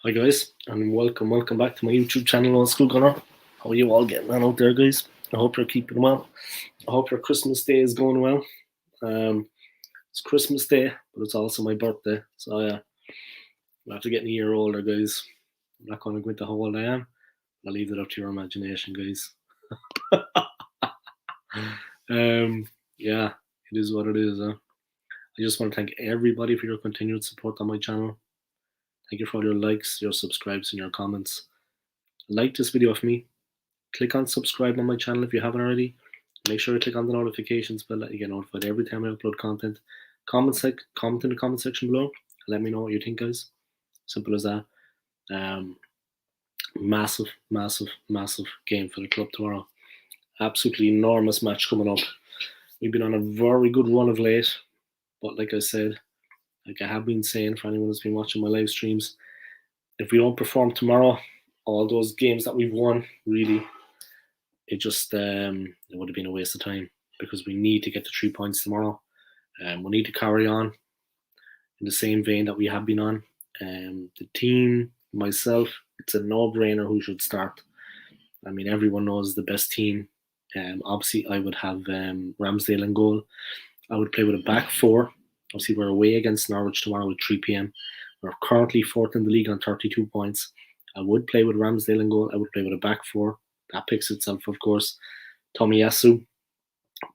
Hi guys, and welcome back to my YouTube channel on Skool. How are you all getting on out there, guys? I hope you're keeping well. I hope your Christmas day is going well. It's Christmas Day, but it's also my birthday, so yeah, I'm after getting a year older, guys. I'm not going to go into how old I am. I'll leave it up to your imagination, guys. Yeah, it is what it is. I just want to thank everybody for your continued support on my channel. Thank you for all your likes, your subscribes, and your comments. Like this video for me. Click on subscribe on my channel if you haven't already. Make sure to click on the notifications bell that you get notified every time I upload content. Comment in the comment section below. Let me know what you think, guys. Simple as that. Massive game for the club tomorrow. Absolutely enormous match coming up. We've been on a very good run of late, but like I said, like I have been saying for anyone who's been watching my live streams, if we don't perform tomorrow, all those games that we've won, really, it would have been a waste of time, because we need to get the 3 points tomorrow. We need to carry on in the same vein that we have been on. The team, myself, it's a no-brainer who should start. I mean, everyone knows the best team. Obviously, I would have Ramsdale in goal. I would play with a back four. Obviously, we're away against Norwich tomorrow at 3 p.m. We're currently fourth in the league on 32 points. I would play with Ramsdale in goal. I would play with a back four. That picks itself, of course. Tomiyasu,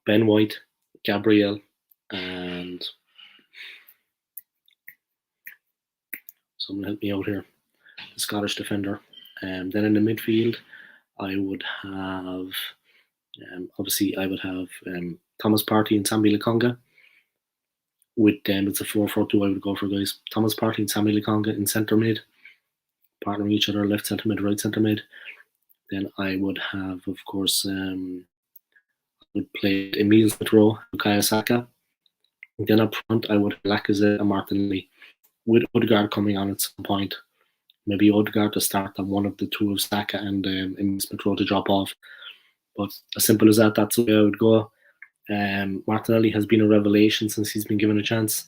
Ben White, Gabriel, and someone help me out here, the Scottish defender. Then in the midfield, I would have, obviously, I would have Thomas Partey and Sambi Lokonga. With them, it's a 4-4-2 I would go for, guys. Thomas Partey and Sambi Lokonga in centre mid, partnering each other, left centre mid, right centre mid. Then I would have, of course, I would play Emile Smith-Rowe, Bukayo Saka. Then up front, I would have Lacazette and Martinelli, with Odegaard coming on at some point. Maybe Odegaard to start and one of the two of Saka and Emile Smith-Rowe to drop off. But as simple as that, that's the way I would go. Martinelli has been a revelation since he's been given a chance.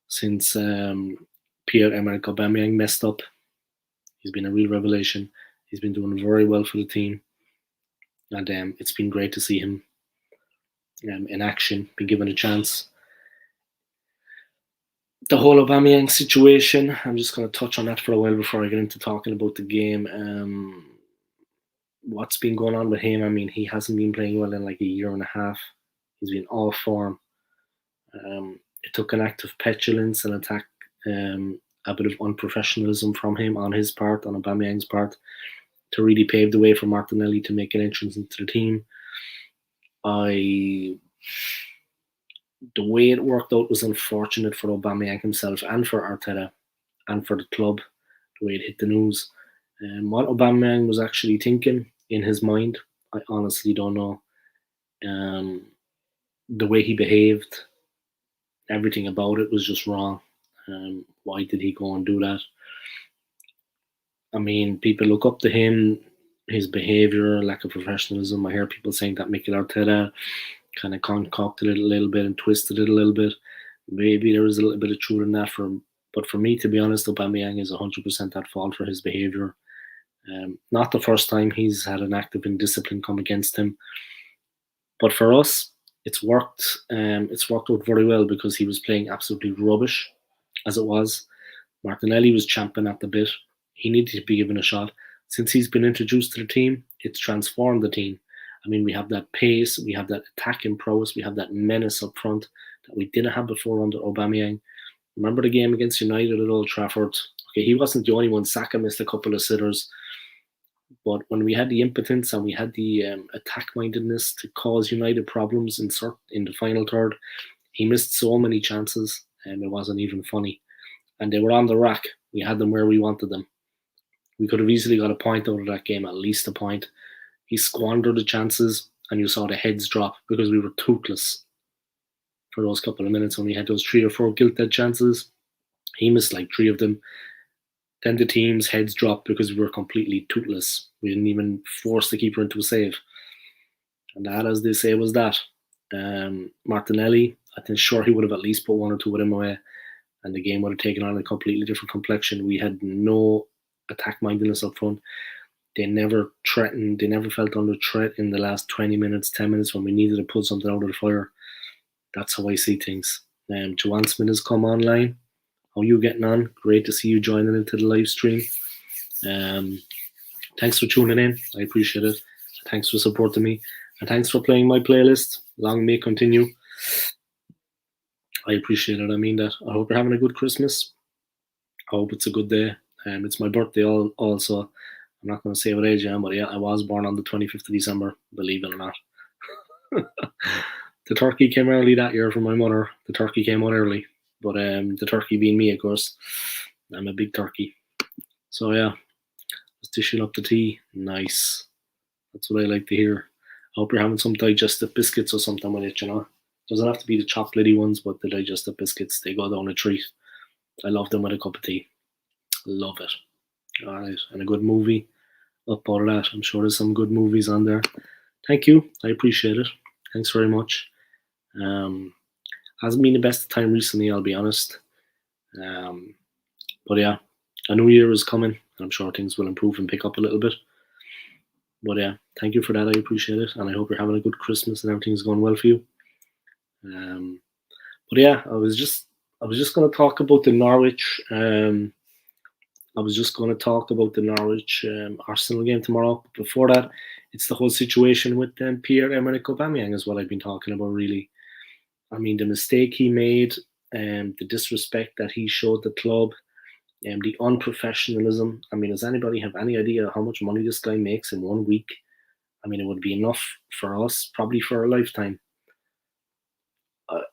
Since Pierre-Emerick Aubameyang messed up, he's been a real revelation. He's been doing very well for the team, and it's been great to see him in action, been given a chance. The whole Aubameyang situation, I'm just going to touch on that for a while before I get into talking about the game. What's been going on with him? I mean, he hasn't been playing well in like a year and a half. He's been off form. It took an act of petulance and attack, a bit of unprofessionalism from him on his part, on Aubameyang's part, to really pave the way for Martinelli to make an entrance into the team. The way it worked out was unfortunate for Aubameyang himself and for Arteta and for the club, the way it hit the news. What Aubameyang was actually thinking in his mind, I honestly don't know. The way he behaved, everything about it was just wrong. Why did he go and do that? I mean, people look up to him, his behaviour, lack of professionalism. I hear people saying that Mikel Arteta kind of concocted it a little bit and twisted it a little bit. Maybe there is a little bit of truth in that. But for me, to be honest, Aubameyang is 100% at fault for his behaviour. Not the first time he's had an act of indiscipline come against him. But for us, it's worked. It's worked out very well, because he was playing absolutely rubbish as it was. Martinelli was champing at the bit. He needed to be given a shot. Since he's been introduced to the team, it's transformed the team. I mean, we have that pace, we have that attacking prowess, we have that menace up front that we didn't have before under Aubameyang. Remember the game against United at Old Trafford? Okay, he wasn't the only one. Saka missed a couple of sitters. But when we had the impotence and we had the attack-mindedness to cause United problems in the final third, he missed so many chances, and it wasn't even funny. And they were on the rack. We had them where we wanted them. We could have easily got a point out of that game, at least a point. He squandered the chances, and you saw the heads drop because we were toothless for those couple of minutes when we had those 3 or 4 gilt-edged chances. He missed like 3 of them. Then the team's heads dropped because we were completely toothless. We didn't even force the keeper into a save. And that, as they say, was that. Martinelli, I think sure he would have at least put 1 or 2 of them away, and the game would have taken on a completely different complexion. We had no attack mindedness up front. They never threatened. They never felt under threat in the last 20 minutes, 10 minutes when we needed to put something out of the fire. That's how I see things. Joanne Smith has come online. How are you getting on? Great to see you joining into the live stream. Thanks for tuning in. I appreciate it. Thanks for supporting me. And thanks for playing my playlist. Long may it continue. I appreciate it. I mean that. I hope you're having a good Christmas. I hope it's a good day. It's my birthday also. I'm not going to say what age I am, but yeah, I was born on the 25th of December, believe it or not. The turkey came early that year for my mother. The turkey came out early. But the turkey being me, of course. I'm a big turkey. So yeah, just dishing up the tea. Nice. That's what I like to hear. I hope you're having some digestive biscuits or something with it, you know. Doesn't have to be the chocolatey ones, but the digestive biscuits, they go down a treat. I love them with a cup of tea. Love it. All right, and a good movie up out of that. I'm sure there's some good movies on there. Thank you. I appreciate it. Thanks very much. Hasn't been the best time recently, I'll be honest. But yeah, a new year is coming, and I'm sure things will improve and pick up a little bit. But yeah, thank you for that. I appreciate it, and I hope you're having a good Christmas and everything's going well for you. But yeah, I was just going to talk about the Norwich. I was just going to talk about the Norwich Arsenal game tomorrow. But before that, it's the whole situation with Pierre-Emerick Aubameyang is what I've been talking about, really. I mean, the mistake he made, the disrespect that he showed the club, the unprofessionalism. I mean, does anybody have any idea how much money this guy makes in 1 week? I mean, it would be enough for us, probably for a lifetime.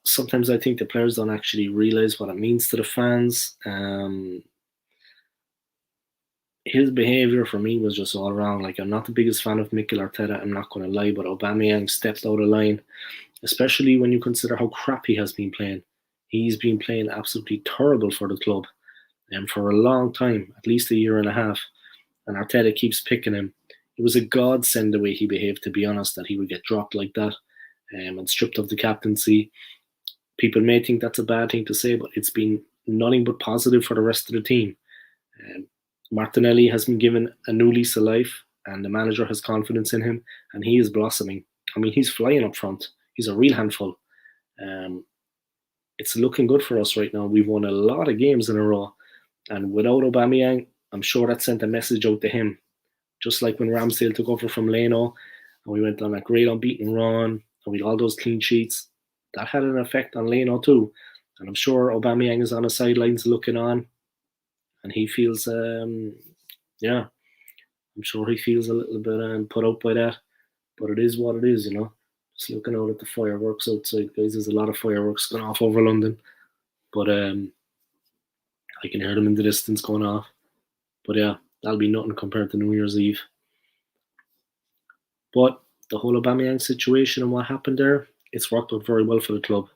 Sometimes I think the players don't actually realize what it means to the fans. His behaviour for me was just all wrong. Like, I'm not the biggest fan of Mikel Arteta, I'm not going to lie, but Aubameyang stepped out of line, especially when you consider how crap he has been playing. He's been playing absolutely terrible for the club for a long time, at least a year and a half, and Arteta keeps picking him. It was a godsend the way he behaved, to be honest, that he would get dropped like that and stripped of the captaincy. People may think that's a bad thing to say, but it's been nothing but positive for the rest of the team. Martinelli has been given a new lease of life, and the manager has confidence in him, and he is blossoming. I mean, he's flying up front. He's a real handful. It's looking good for us right now. We've won a lot of games in a row, and without Aubameyang, I'm sure that sent a message out to him. Just like when Ramsdale took over from Leno, and we went on a great unbeaten run, and we had all those clean sheets. That had an effect on Leno too, and I'm sure Aubameyang is on the sidelines looking on. And he feels, I'm sure he feels a little bit put out by that. But it is what it is, you know. Just looking out at the fireworks outside, guys. There's a lot of fireworks going off over London. But I can hear them in the distance going off. But yeah, that'll be nothing compared to New Year's Eve. But the whole Aubameyang situation and what happened there, it's worked out very well for the club.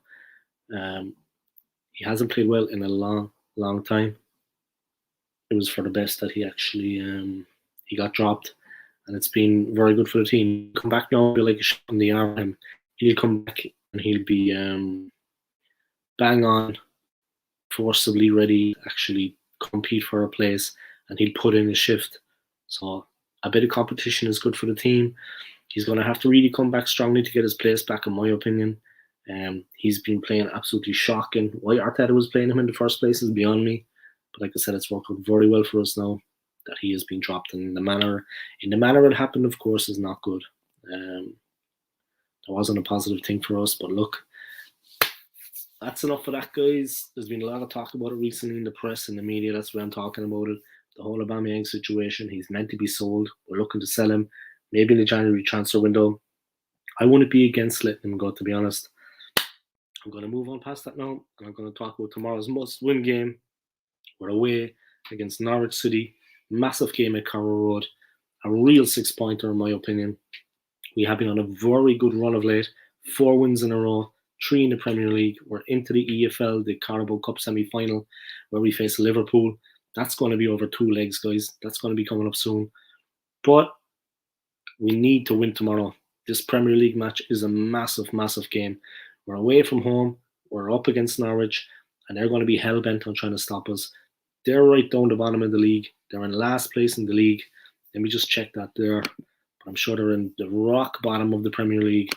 He hasn't played well in a long, long time. It was for the best that he actually he got dropped, and it's been very good for the team. He'll come back now, be like a shot in the arm. He'll come back and he'll be bang on, forcibly ready, to actually compete for a place, and he'll put in a shift. So a bit of competition is good for the team. He's going to have to really come back strongly to get his place back, in my opinion. He's been playing absolutely shocking. Why Arteta was playing him in the first place is beyond me. But like I said, it's worked out very well for us now that he has been dropped. And in the manner it happened, of course, is not good. That wasn't a positive thing for us. But look, that's enough of that, guys. There's been a lot of talk about it recently in the press and the media. That's why I'm talking about it. The whole Aubameyang situation. He's meant to be sold. We're looking to sell him. Maybe in the January transfer window. I wouldn't be against letting him go, to be honest. I'm going to move on past that now. And I'm going to talk about tomorrow's must-win game. We're away against Norwich City. Massive game at Carrow Road. A real 6-pointer, in my opinion. We have been on a very good run of late. 4 wins in a row. 3 in the Premier League. We're into the EFL, the Carabao Cup semi-final, where we face Liverpool. That's going to be over 2 legs, guys. That's going to be coming up soon. But we need to win tomorrow. This Premier League match is a massive, massive game. We're away from home. We're up against Norwich, and they're going to be hell-bent on trying to stop us. They're right down the bottom of the league. They're in last place in the league. Let me just check that there. But I'm sure they're in the rock bottom of the Premier League.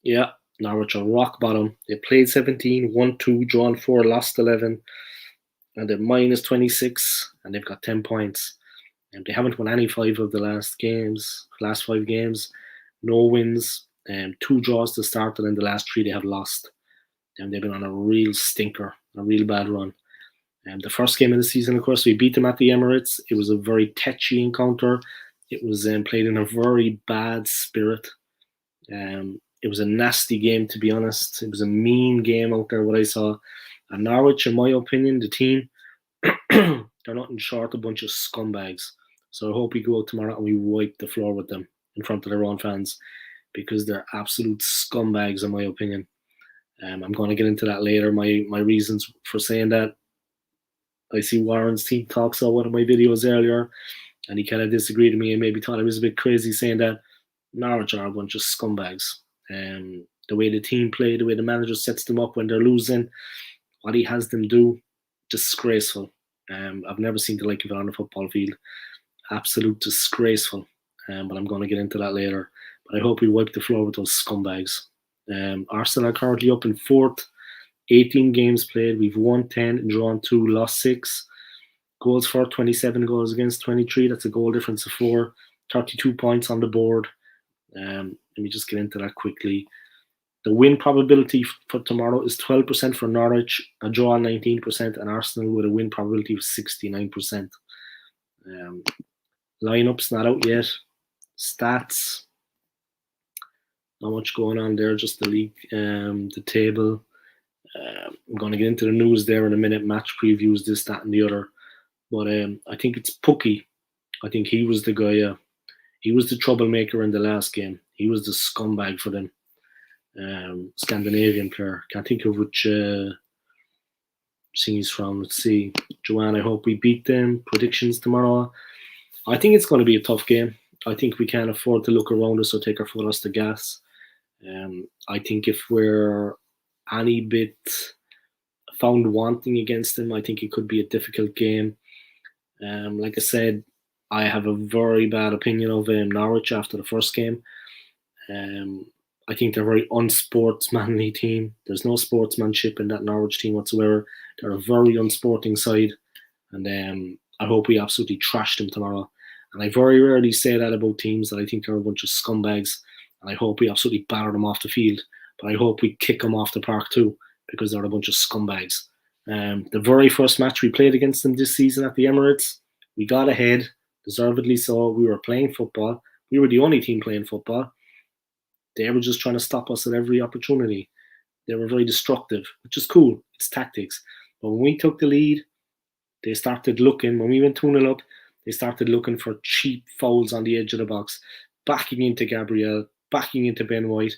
Yeah, Norwich are rock bottom. They played 17, won 2, drawn 4, lost 11, and they're minus 26, and they've got 10 points. And they haven't won any 5 of the last 5 games. No wins, 2 draws to start, and in the last 3 they have lost. And they've been on a real stinker, a real bad run. The first game of the season, of course, we beat them at the Emirates. It was a very tetchy encounter. It was played in a very bad spirit. It was a nasty game, to be honest. It was a mean game out there, what I saw. And Norwich, in my opinion, the team, they're nothing short of a bunch of scumbags. So I hope we go out tomorrow and we wipe the floor with them in front of their own fans, because they're absolute scumbags, in my opinion. I'm going to get into that later, my reasons for saying that. I see Warren's team talks about one of my videos earlier, and he kind of disagreed with me and maybe thought I was a bit crazy saying that Norwich are a bunch of scumbags. The way the team play, the way the manager sets them up when they're losing, what he has them do, disgraceful. I've never seen the like of it on a football field. Absolute disgraceful. But I'm going to get into that later. But I hope we wipe the floor with those scumbags. Arsenal are currently up in 4th. 18 games played. We've won 10, drawn 2, lost 6. Goals for 27 goals against 23. That's a goal difference of 4. 32 points on the board. Let me just get into that quickly. The win probability for tomorrow is 12% for Norwich, a draw 19%, and Arsenal with a win probability of 69%. Lineups not out yet. Stats. Not much going on there, just the league, the table. I'm going to get into the news there in a minute, match previews, this, that, and the other. But I think it's Pookie. I think he was the guy. He was the troublemaker in the last game. He was the scumbag for them. Scandinavian player. Can't think of which scene he's from. Let's see. Joanne, I hope we beat them. Predictions tomorrow. I think it's going to be a tough game. I think we can't afford to look around us or take our foot off the gas. I think if we're any bit found wanting against them, I think it could be a difficult game. Like I said, I have a very bad opinion of Norwich after the first game. I think they're a very unsportsmanly team. There's no sportsmanship in that Norwich team whatsoever. They're a very unsporting side, and I hope we absolutely trash them tomorrow. And I very rarely say that about teams, that I think they're a bunch of scumbags, and I hope we absolutely batter them off the field. But I hope we kick them off the park too, because they're a bunch of scumbags. The very first match we played against them this season at the Emirates, we got ahead, deservedly so. We were playing football. We were the only team playing football. They were just trying to stop us at every opportunity. They were very destructive, which is cool. It's tactics. But when we took the lead, they started looking. When we went 2-0 up, they started looking for cheap fouls on the edge of the box, backing into Gabriel, backing into Ben White,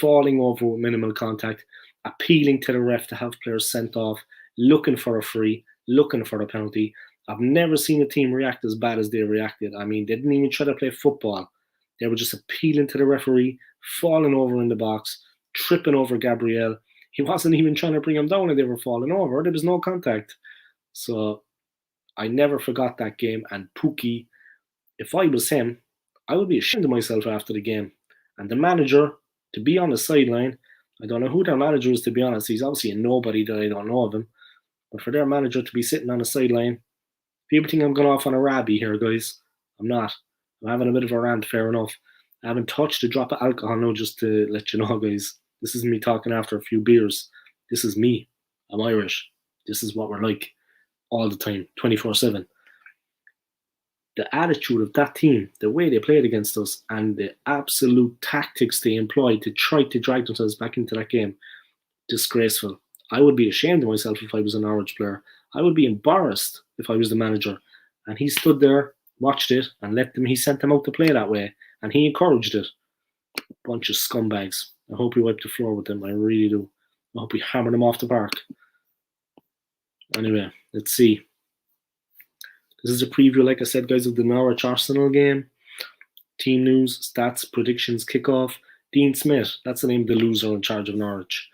falling over with minimal contact, appealing to the ref to have players sent off, looking for a free, looking for a penalty. I've never seen a team react as bad as they reacted. I mean, they didn't even try to play football. They were just appealing to the referee, falling over in the box, tripping over Gabriel. He wasn't even trying to bring him down and they were falling over. There was no contact. So I never forgot that game. And Pookie, if I was him, I would be ashamed of myself after the game. And the manager, to be on the sideline, I don't know who their manager is, to be honest. He's obviously a nobody that I don't know of him. But for their manager to be sitting on the sideline, people think I'm going off on a rabbi here, guys. I'm not. I'm having a bit of a rant, fair enough. I haven't touched a drop of alcohol now, just to let you know, guys. This isn't me talking after a few beers. This is me. I'm Irish. This is what we're like all the time, 24/7. The attitude of that team, the way they played against us, and the absolute tactics they employed to try to drag themselves back into that game, disgraceful. I would be ashamed of myself if I was an Norwich player. I would be embarrassed if I was the manager. And he stood there, watched it, and he sent them out to play that way. And he encouraged it. Bunch of scumbags. I hope we wipe the floor with them. I really do. I hope we hammer them off the park. Anyway, let's see. This is a preview, like I said, guys, of the Norwich Arsenal game. Team news, stats, predictions, kickoff. Dean Smith, that's the name of the loser in charge of Norwich.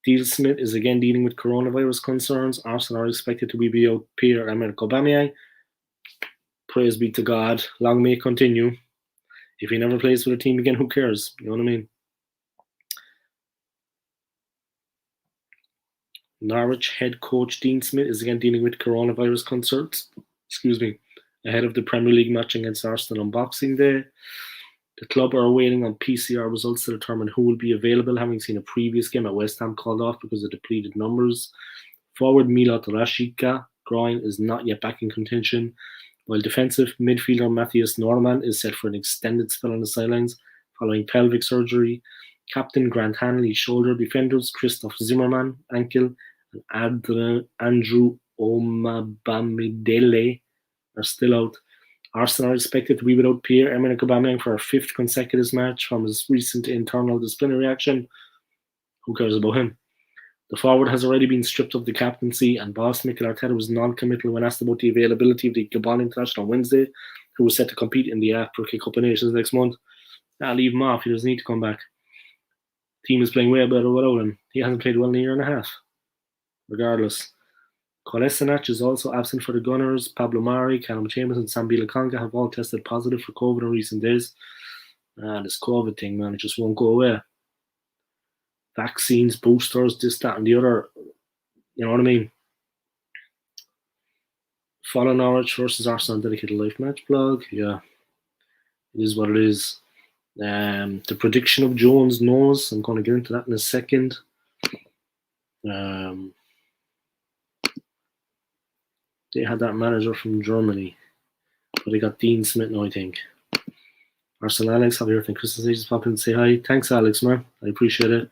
Dean Smith is again dealing with coronavirus concerns. Arsenal are expected to be without Pierre-Emerick Aubameyang. Praise be to God. Long may it continue. If he never plays for the team again, who cares? You know what I mean? Norwich head coach Dean Smith is again dealing with coronavirus concerns. Ahead of the Premier League match against Arsenal on Boxing Day. The club are waiting on PCR results to determine who will be available, having seen a previous game at West Ham called off because of depleted numbers. Forward Milot Rashica groin is not yet back in contention, while defensive midfielder Matthias Norman is set for an extended spell on the sidelines following pelvic surgery. Captain Grant Hanley shoulder, defenders Christoph Zimmermann ankle and Andrew Omabamidele are still out. Arsenal are expected to be without Pierre-Emerick Aubameyang for a fifth consecutive match from his recent internal disciplinary action. Who cares about him? The forward has already been stripped of the captaincy, and boss Mikel Arteta was non-committal when asked about the availability of the Gabon international on Wednesday, who was set to compete in the Africa Cup of Nations next month. Leave him off. He doesn't need to come back. The team is playing way better without him. He hasn't played well in a year and a half. Regardless. Kolasinac is also absent for the Gunners. Pablo Mari, Callum Chambers, and Sambi Lakanga have all tested positive for COVID in recent days. This COVID thing, man, it just won't go away. Vaccines, boosters, this, that, and the other. You know what I mean? Follow Norwich versus Arsenal dedicated live match blog. Yeah, it is what it is. The prediction of Jones knows. I'm going to get into that in a second. They had that manager from Germany, but they got Dean Smith now, I think. Arsenal Alex, have your thing. Christmas just pop in and say hi. Thanks, Alex, man. I appreciate it.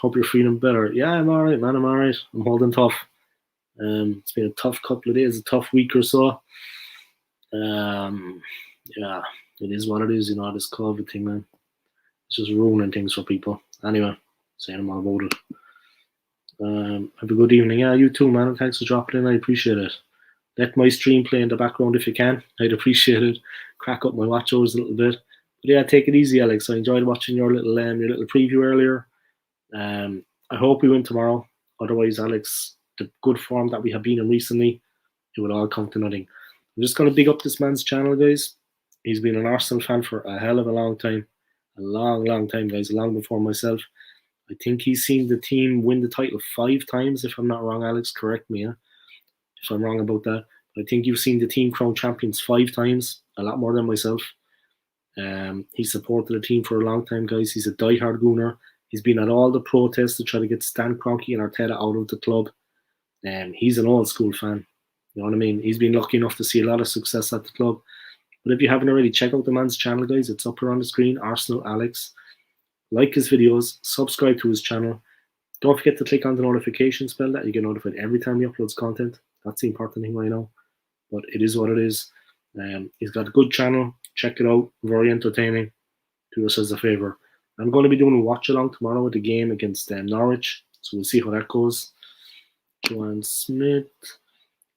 Hope you're feeling better. Yeah, I'm alright, man. I'm alright. I'm holding tough. It's been a tough couple of days, a tough week or so. Yeah, it is what it is, you know, this COVID thing, man. It's just ruining things for people. Anyway, saying I'm all about it. Have a good evening. Yeah, you too, man. Thanks for dropping in. I appreciate it. Let my stream play in the background if you can. I'd appreciate it. Crack up my watch hours a little bit. But yeah, take it easy, Alex. I enjoyed watching your little preview earlier. I hope we win tomorrow. Otherwise, Alex, the good form that we have been in recently, it will all come to nothing. I'm just going to big up this man's channel, guys. He's been an Arsenal fan for a hell of a long time. A long, long time, guys. Long before myself. I think he's seen the team win the title 5 times, if I'm not wrong, Alex. Correct me, if I'm wrong about that. I think you've seen the team crown champions 5 times, a lot more than myself. He supported the team for a long time, guys. He's a diehard Gooner. He's been at all the protests to try to get Stan Kroenke and Arteta out of the club. He's an old school fan. You know what I mean? He's been lucky enough to see a lot of success at the club. But if you haven't already, check out the man's channel, guys. It's up here on the screen, Arsenal Alex. Like his videos, subscribe to his channel. Don't forget to click on the notifications bell that you get notified every time he uploads content. That's the important thing right now. But it is what it is. He's got a good channel. Check it out. Very entertaining. Do us as a favour. I'm going to be doing a watch along tomorrow with the game against Norwich. So we'll see how that goes. Joanne Smith.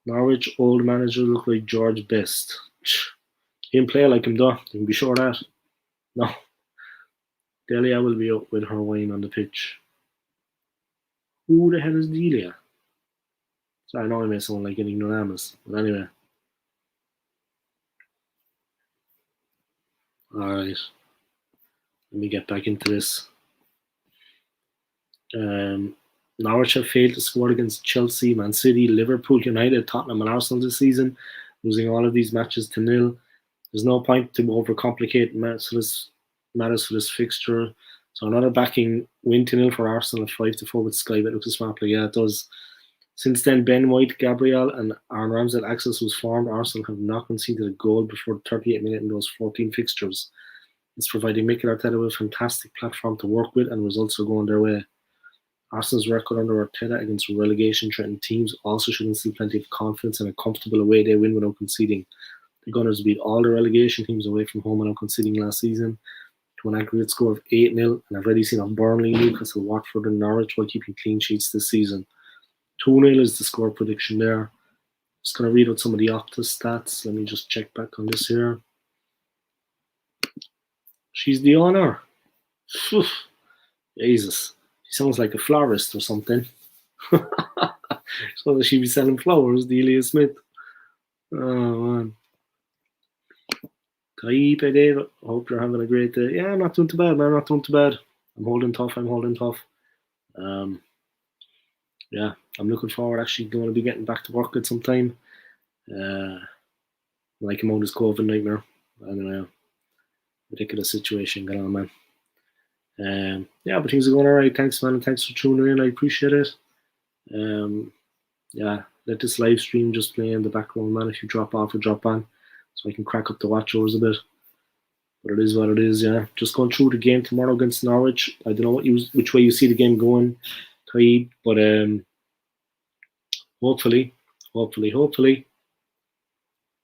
Norwich old manager look like George Best. He didn't play like him though. You can be sure of that. No. Delia will be out with her wine on the pitch. Who the hell is Delia? So I know I may sound like an ignoramus, but anyway. Alright. Let me get back into this. Norwich have failed to score against Chelsea, Man City, Liverpool, United, Tottenham and Arsenal this season, losing all of these matches to 0. There's no point to overcomplicate matters for this fixture. So another backing win to 0 for Arsenal at 5-4 with Sky Bet looks a smart play. Yeah, it does. Since then, Ben White, Gabriel, and Aaron Ramsdale access was formed. Arsenal have not conceded a goal before the 38 minute in those 14 fixtures. It's providing Mikel Arteta with a fantastic platform to work with, and results are going their way. Arsenal's record under Arteta against relegation-threatened teams also should instill plenty of confidence and a comfortable away day win without conceding. The Gunners beat all the relegation teams away from home without conceding last season to an aggregate score of 8-0, and I've already seen on Burnley, Newcastle, Watford and Norwich while keeping clean sheets this season. 2-0 is the score prediction there. Just going to read out some of the Optus stats. Let me just check back on this here. She's the owner. Jesus. She sounds like a florist or something. So she'd be selling flowers, Delia Smith. Oh man. Kaipe Dave, hope you're having a great day. Yeah, I'm not doing too bad, man. Not doing too bad. I'm holding tough. Um, yeah, I'm looking forward. Actually, going to be getting back to work at some time. When I came out of this COVID nightmare. Anyway, ridiculous situation going on, man. Yeah, but things are going alright. Thanks, man, and thanks for tuning in. I appreciate it. Yeah, let this live stream just play in the background, man. If you drop off or drop on, so I can crack up the watch hours a bit. But it is what it is, yeah. Just going through the game tomorrow against Norwich. I don't know which way you see the game going, Taib, but hopefully,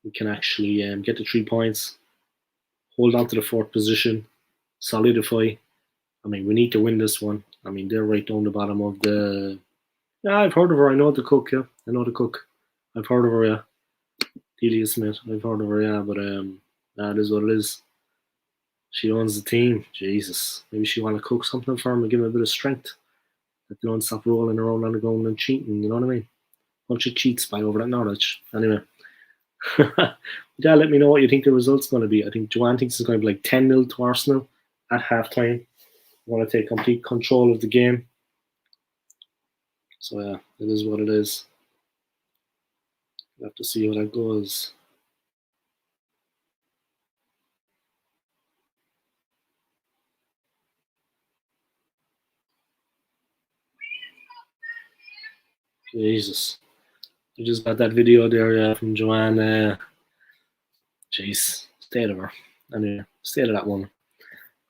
we can actually get the 3 points, hold on to the 4th position, solidify. I mean, we need to win this one. I mean, they're right down the bottom of the. Yeah, I've heard of her. I know the cook. Yeah, I know the cook. I've heard of her. Yeah, Delia Smith. I've heard of her. Yeah, but that is what it is. She owns the team. Jesus, maybe she want to cook something for him and give him a bit of strength. That they don't stop rolling around on the ground and cheating. You know what I mean? Bunch of cheats by over at Norwich. Anyway. Yeah, let me know what you think the result's going to be. I think Joanne thinks it's going to be like 10-0 to Arsenal at half time. I want to take complete control of the game. So yeah, it is what it is. We'll have to see how that goes. Jesus. You just got that video there from Joanne. Jeez, stay of her. Anyway, stay of that one.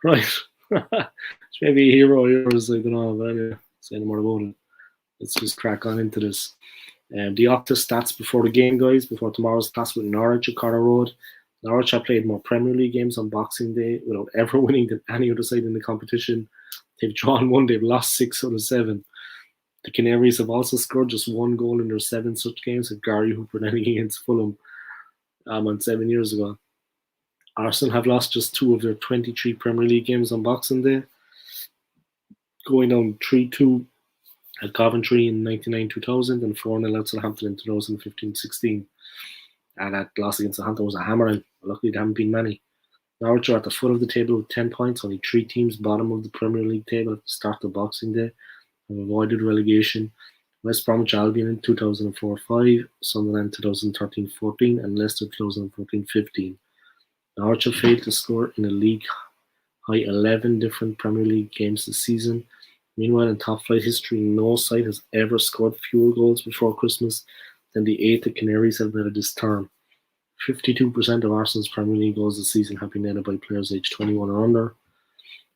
Right. She may be a hero of yours, I don't know, but anyway, say no more about it. Let's just crack on into this. The Optus stats before the game, guys, before tomorrow's class with Norwich at Carter Road. Norwich have played more Premier League games on Boxing Day without ever winning than any other side in the competition. They've drawn 1, they've lost 6 out of 7. The Canaries have also scored just 1 goal in their 7 such games, with Gary Hooper netting against Fulham on 7 years ago. Arsenal have lost just 2 of their 23 Premier League games on Boxing Day, going down 3-2 at Coventry in 99-2000 and 4-0 at Southampton in 2015-16. And that loss against Southampton was a hammering. Luckily, there haven't been many. Norwich are at the foot of the table with 10 points, only 3 teams bottom of the Premier League table at the start of Boxing Day have avoided relegation. West Bromwich Albion in 2004-5, Sunderland 2013-14, and Leicester 2014-15. Norwich have failed to score in a league high 11 different Premier League games this season. Meanwhile, in top flight history, no side has ever scored fewer goals before Christmas than the 8 the Canaries have netted this term. 52% of Arsenal's Premier League goals this season have been netted by players aged 21 or under.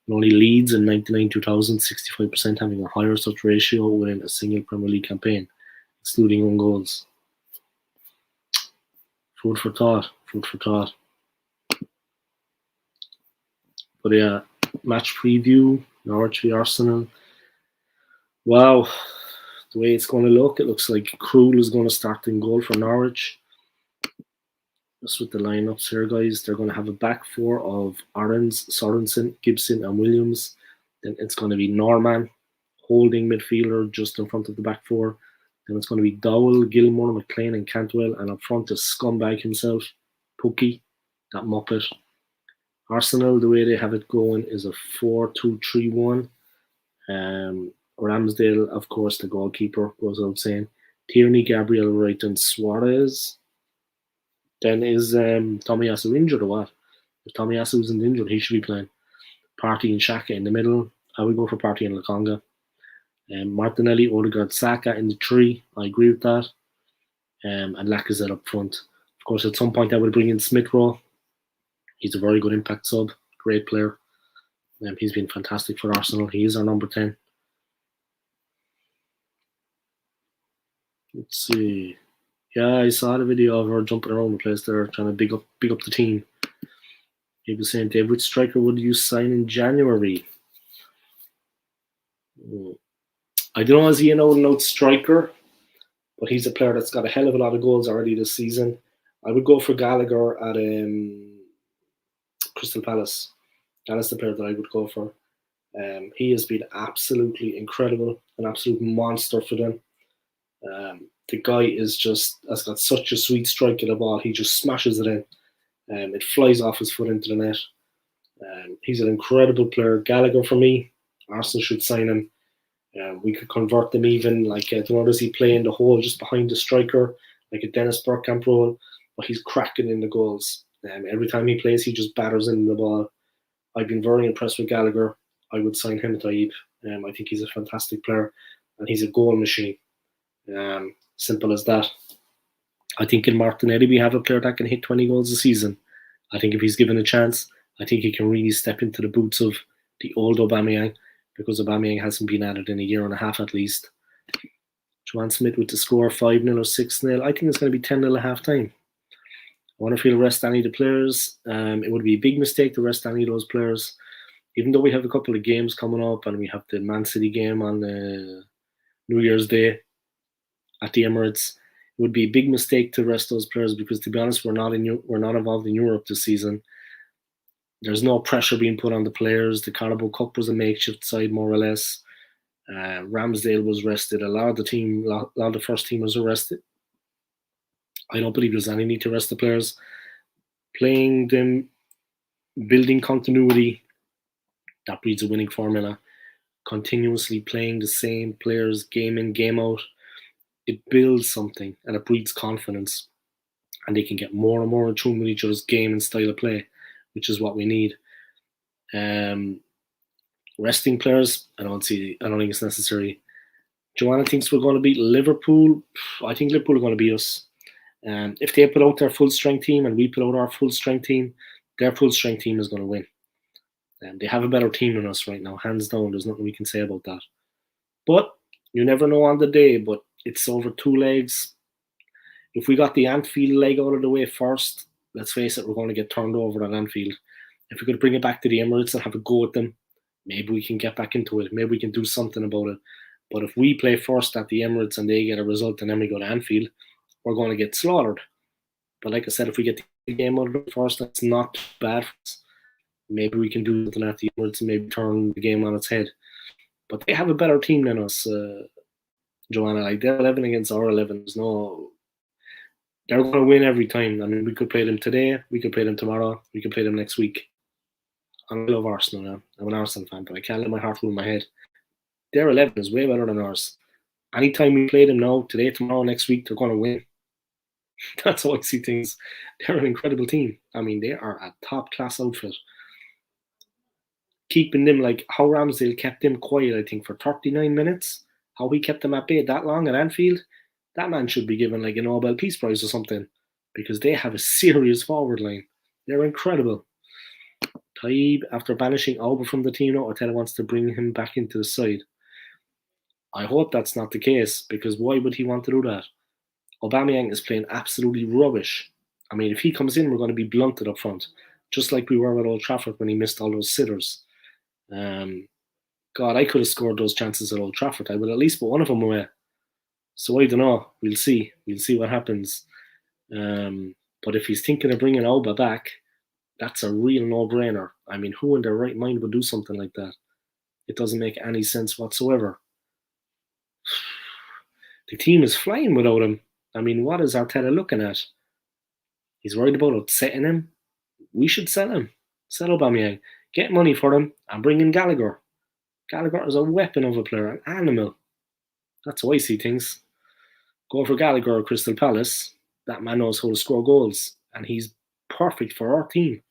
And only Leeds in 99-2000, 65% having a higher such ratio within a single Premier League campaign, excluding own goals. Food for thought. But yeah, match preview, Norwich v Arsenal. Wow, the way it's going to look, it looks like Skool is going to start in goal for Norwich. Just with the lineups here, guys, they're going to have a back 4 of Aarons, Sorensen, Gibson, and Williams. Then it's going to be Norman, holding midfielder just in front of the back 4. Then it's going to be Dowell, Gilmore, McLean, and Cantwell, and up front is scumbag himself, Pookie, that muppet. Arsenal, the way they have it going is a 4-2-3-1. Ramsdale, of course, the goalkeeper, goes without saying. Tierney, Gabriel, Wright, and Suarez. Then is Tomiyasu injured or what? If Tomiyasu isn't injured, he should be playing. Partey and Xhaka in the middle. I would go for Partey and Lokonga. Martinelli, Odegaard, Saka in the 3. I agree with that. And Lacazette up front. Of course, at some point I would bring in Smith Rowe. He's a very good impact sub. Great player. He's been fantastic for Arsenal. He is our number 10. Let's see. Yeah, I saw the video of her jumping around the place there, trying to big up the team. He was saying, Dave, which striker would you sign in January? I don't know, is he an out-and-out striker? But he's a player that's got a hell of a lot of goals already this season. I would go for Gallagher at Crystal Palace. That is the player that I would go for. He has been absolutely incredible, an absolute monster for them. The guy has got such a sweet strike at the ball. He just smashes it in. It flies off his foot into the net. He's an incredible player. Gallagher for me. Arsenal should sign him. We could convert them even like does he play in the hole just behind the striker, like a Dennis Bergkamp role, but he's cracking in the goals. Every time he plays, he just batters in the ball. I've been very impressed with Gallagher. I would sign him, Taib. I think he's a fantastic player, and he's a goal machine. Simple as that. I think in Martinelli we have a player that can hit 20 goals a season. I think if he's given a chance, I think he can really step into the boots of the old Aubameyang, because Aubameyang hasn't been at it in a year and a half at least. Joanne Smith with the score 5-0 or 6-0. I think it's going to be 10-0 at half time. I want to feel rest any of the players. It would be a big mistake to rest any of those players. Even though we have a couple of games coming up and we have the Man City game on New Year's Day at the Emirates, it would be a big mistake to rest those players because, to be honest, we're not involved in Europe this season. There's no pressure being put on the players. The Carabao Cup was a makeshift side, more or less. Ramsdale was rested. A lot of the first teamers are rested. I don't believe there's any need to rest the players. Playing them, building continuity, that breeds a winning formula. Continuously playing the same players game in, game out, it builds something and it breeds confidence. And they can get more and more in tune with each other's game and style of play, which is what we need. Resting players, I don't think it's necessary. Joanna thinks we're going to beat Liverpool. I think Liverpool are going to beat us. If they put out their full strength team and we put out our full strength team, their full strength team is going to win. They have a better team than us right now, hands down. There's nothing we can say about that. But you never know on the day, but it's over 2 legs. If we got the Anfield leg out of the way first, let's face it, we're going to get turned over at Anfield. If we could bring it back to the Emirates and have a go at them, maybe we can get back into it. Maybe we can do something about it. But if we play first at the Emirates and they get a result and then we go to Anfield, we're going to get slaughtered. But like I said, if we get the game out of it first, that's not bad for us. Maybe we can do something at the Emirates and maybe turn the game on its head. But they have a better team than us, Joanna. Like, their 11 against our 11. They're going to win every time. I mean, we could play them today, we could play them tomorrow, we could play them next week. And I love Arsenal now. I'm an Arsenal fan, but I can't let my heart rule my head. Their 11 is way better than ours. Anytime we play them now, today, tomorrow, next week, they're going to win. That's how I see things. They're an incredible team. I mean, they are a top-class outfit. Keeping them, like how Ramsdale kept them quiet, I think, for 39 minutes. How he kept them at bay that long at Anfield. That man should be given like a Nobel Peace Prize or something, because they have a serious forward line. They're incredible. Taib, after banishing Auba from the team now, Arteta wants to bring him back into the side. I hope that's not the case, because why would he want to do that? Aubameyang is playing absolutely rubbish. I mean, if he comes in, we're going to be blunted up front, just like we were at Old Trafford when he missed all those sitters. God, I could have scored those chances at Old Trafford. I would at least put one of them away. So I don't know. We'll see. We'll see what happens. But if he's thinking of bringing Auba back, that's a real no-brainer. I mean, who in their right mind would do something like that? It doesn't make any sense whatsoever. The team is flying without him. I mean, what is Arteta looking at? He's worried about upsetting him. We should sell him. Sell Aubameyang. Get money for him and bring in Gallagher. Gallagher is a weapon of a player, an animal. That's how I see things. Go for Gallagher or Crystal Palace. That man knows how to score goals, and he's perfect for our team.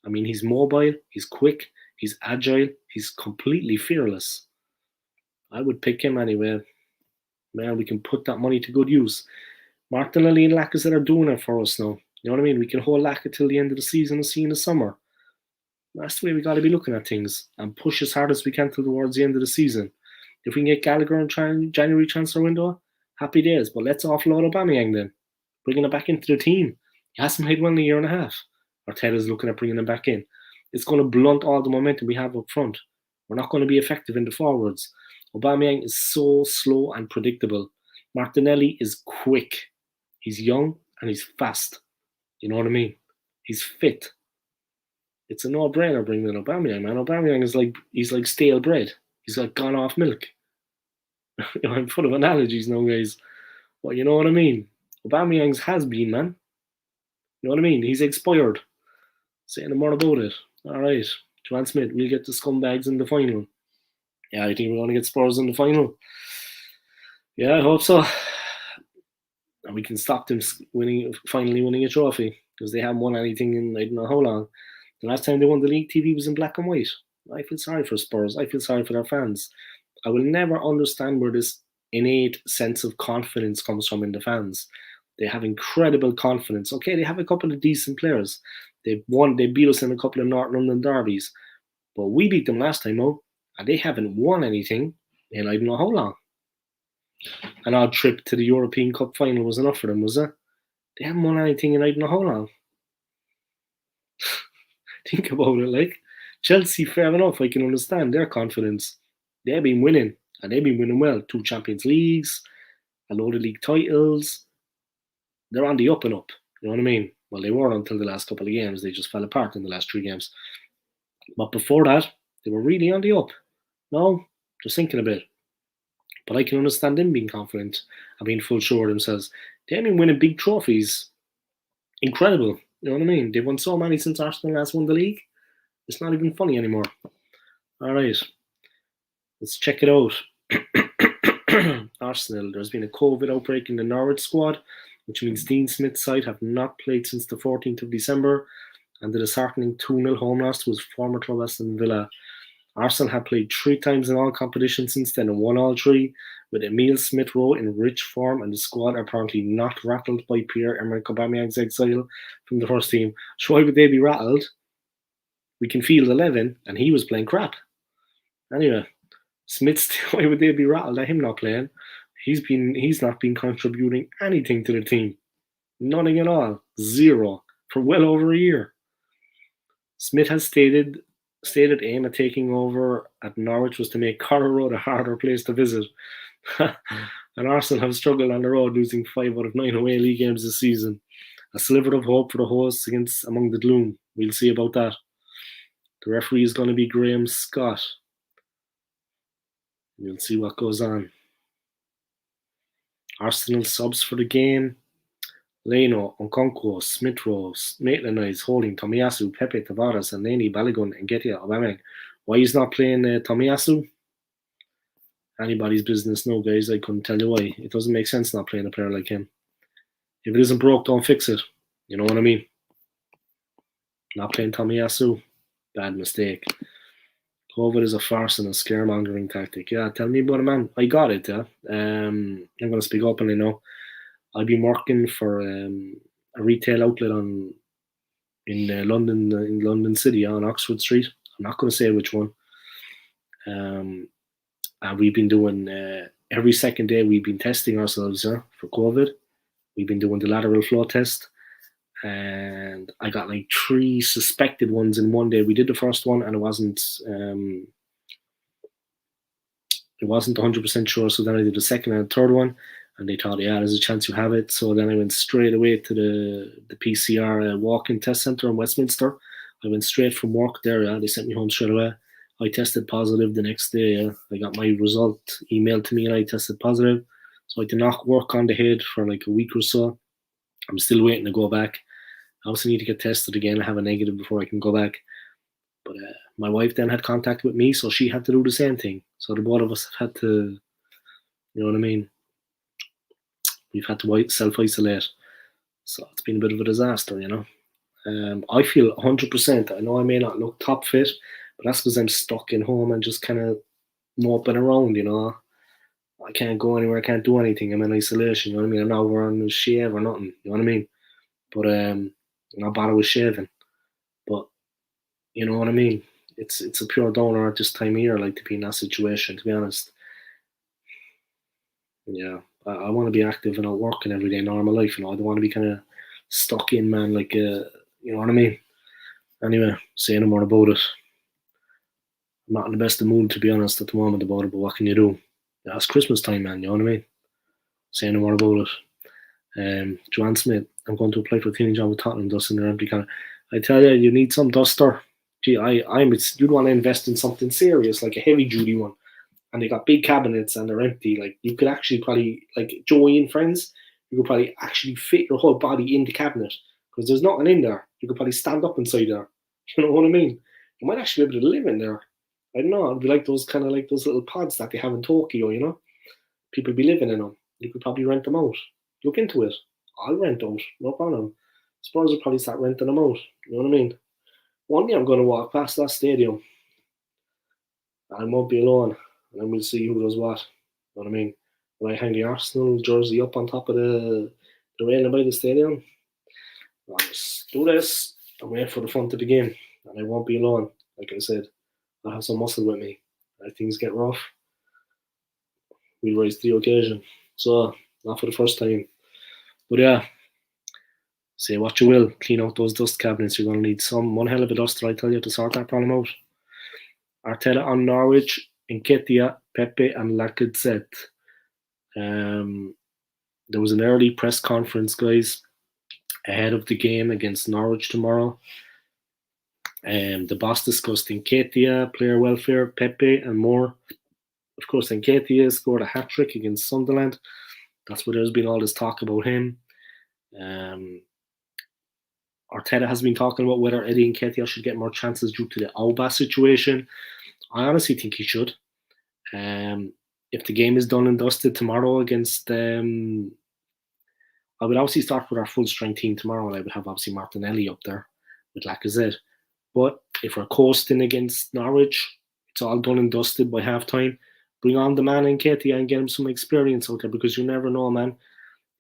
I mean, he's mobile, he's quick, he's agile, he's completely fearless. I would pick him anyway. Man, we can put that money to good use. Martinelli and Lacazette are doing it for us now. You know what I mean? We can hold Lacazette till the end of the season and see in the summer. That's the way we got to be looking at things and push as hard as we can towards the end of the season. If we can get Gallagher in January transfer window, happy days. But let's offload Aubameyang then. Bringing him back into the team. He hasn't played one in a year and a half. Arteta's looking at bringing him back in. It's going to blunt all the momentum we have up front. We're not going to be effective in the forwards. Aubameyang is so slow and predictable. Martinelli is quick. He's young and he's fast. You know what I mean? He's fit. It's a no-brainer bringing in Aubameyang, man. Aubameyang is he's like stale bread. He's like gone off milk. I'm full of analogies now, guys. But you know what I mean? Aubameyang's has been, man. You know what I mean? He's expired. Say no more about it. All right. Joan Smith, we'll get the scumbags in the final. Yeah, I think we're going to get Spurs in the final. Yeah, I hope so. And we can stop them finally winning a trophy, because they haven't won anything in I don't know how long. The last time they won the league, TV was in black and white. I feel sorry for Spurs. I feel sorry for their fans. I will never understand where this innate sense of confidence comes from in the fans. They have incredible confidence. Okay, they have a couple of decent players. They beat us in a couple of North London derbies. But we beat them last time out, and they haven't won anything in I don't know how long. An odd trip to the European Cup final was enough for them, was it? They haven't won anything in I don't know how long. Think about it, like Chelsea, fair enough, I can understand their confidence. They've been winning, and they've been winning well. 2 Champions Leagues, a load of league titles. They're on the up and up. You know what I mean? Well, they were until the last couple of games. They just fell apart in the last 3 games. But before that, they were really on the up. No, just thinking a bit. But I can understand them being confident and being full sure of themselves. They've been winning big trophies. Incredible. You know what I mean? They've won so many since Arsenal last won the league. It's not even funny anymore. All right. Let's check it out. Arsenal, there's been a COVID outbreak in the Norwich squad, which means Dean Smith's side have not played since the 14th of December, and the disheartening 2-0 home loss to his former club Aston Villa. Arsenal have played 3 times in all competitions since then and won all 3, with Emile Smith-Rowe in rich form, and the squad are apparently not rattled by Pierre-Emerick Aubameyang's exile from the first team. So why would they be rattled? We can field 11, and he was playing crap. Anyway, why would they be rattled at him not playing? He's not been contributing anything to the team. Nothing at all. 0 for well over a year. Smith has stated aim at taking over at Norwich was to make Carrow Road a harder place to visit. And Arsenal have struggled on the road, losing 5 out of 9 away league games this season. A sliver of hope for the hosts among the gloom. We'll see about that. The referee is going to be Graham Scott. We'll see what goes on. Arsenal subs for the game: Leno, Nkonkwo, Smith-Rowe, Maitland-Niles, Holding, Tomiyasu, Pepe, Tavares, Elneny, Balogun, and Nketiah, Aubameyang. Why he's not playing Tomiyasu? Anybody's business, no, guys. I couldn't tell you why. It doesn't make sense not playing a player like him. If it isn't broke, don't fix it. You know what I mean? Not playing Tomiyasu, bad mistake. COVID is a farce and a scaremongering tactic. Yeah, tell me about it, man. I got it, yeah. I'm going to speak openly now. I've been working for a retail outlet in London City on Oxford Street. I'm not going to say which one. And we've been doing every second day. We've been testing ourselves for COVID. We've been doing the lateral flow test, and I got like 3 suspected ones in one day. We did the first one, and it wasn't 100% sure. So then I did the second and the third one, and they thought, yeah, there's a chance you have it. So then I went straight away to the PCR walk-in test centre in Westminster. I went straight from work there. Yeah, they sent me home straight away. I tested positive the next day. Yeah. I got my result emailed to me, and I tested positive. So I did not work on the head for like a week or so. I'm still waiting to go back. I also need to get tested again. I have a negative before I can go back. But my wife then had contact with me, so she had to do the same thing. So the both of us have had to, you know what I mean? We've had to self-isolate. So it's been a bit of a disaster, you know. I feel 100%. I know I may not look top fit, but that's because I'm stuck in home and just kind of moping around, you know. I can't go anywhere. I can't do anything. I'm in isolation, you know what I mean? I'm not wearing a shave or nothing, you know what I mean? But I'm not bothered with shaving. But you know what I mean? It's a pure downer at this time of year, like, to be in that situation, to be honest. Yeah, I want to be active and out working every day, normal life. You know, I don't want to be kind of stuck in, man. Like, you know what I mean? Anyway, say no more about it. I'm not in the best of mood, to be honest, at the moment about it. But what can you do? Yeah, it's Christmas time, man. You know what I mean? Say no more about it. Joan Smith, I'm going to apply for a cleaning job with Tottenham, dusting their empty can. I tell you, you need some duster. Gee, you'd want to invest in something serious, like a heavy duty one. And they got big cabinets and they're empty. Like you could actually probably, like Joey and Friends, you could probably actually fit your whole body in the cabinet because there's nothing in there. You could probably stand up inside there. You know what I mean? You might actually be able to live in there. I don't know. It'd be like those kind of like those little pods that they have in Tokyo. People be living in them. You could probably rent them out. Look into it. I'll rent out. No problem. Spurs will probably start renting them out. You know what I mean? One day I'm going to walk past that stadium and I won't be alone. And then we'll see who does what. You know what I mean? When I hang the Arsenal jersey up on top of the railing by the stadium, I'll just do this and wait for the fun to begin. And I won't be alone. Like I said, I'll have some muscle with me. If things get rough, we'll rise to the occasion. So, not for the first time. But yeah, say what you will, clean out those dust cabinets. You're going to need one hell of a duster, I tell you, to sort that problem out. Arteta on Norwich, Nketiah, Pepe, and Lacazette. There was an early press conference, guys, ahead of the game against Norwich tomorrow. The boss discussed Nketiah, player welfare, Pepe, and more. Of course, Nketiah scored a hat-trick against Sunderland. That's where there's been all this talk about him. Arteta has been talking about whether Eddie Nketiah should get more chances due to the Auba situation. I honestly think he should. If the game is done and dusted tomorrow against, I would obviously start with our full strength team tomorrow, and I would have obviously Martinelli up there with Lacazette. But if we're coasting against Norwich, it's all done and dusted by half time. Bring on the man Nketiah and get him some experience out there, because you never know, man.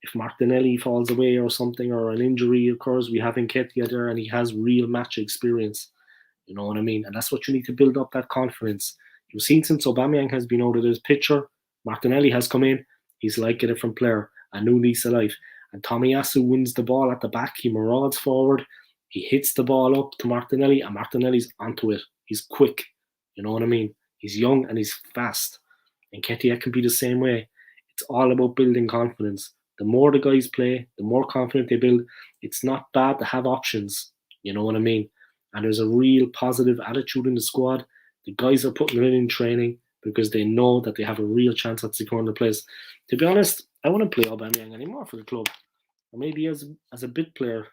If Martinelli falls away or something, or an injury occurs, we have Nketiah there and he has real match experience. You know what I mean? And that's what you need to build up, that confidence. You've seen since Aubameyang has been out of this picture, Martinelli has come in. He's like a different player, a new lease of life. And Tomiyasu wins the ball at the back. He marauds forward. He hits the ball up to Martinelli, and Martinelli's onto it. He's quick. You know what I mean? He's young and he's fast. And Nketiah can be the same way. It's all about building confidence. The more the guys play, the more confident they build. It's not bad to have options. You know what I mean? And there's a real positive attitude in the squad. The guys are putting it in training because they know that they have a real chance at securing the place. To be honest, I wouldn't play Aubameyang anymore for the club. Or maybe as a bit player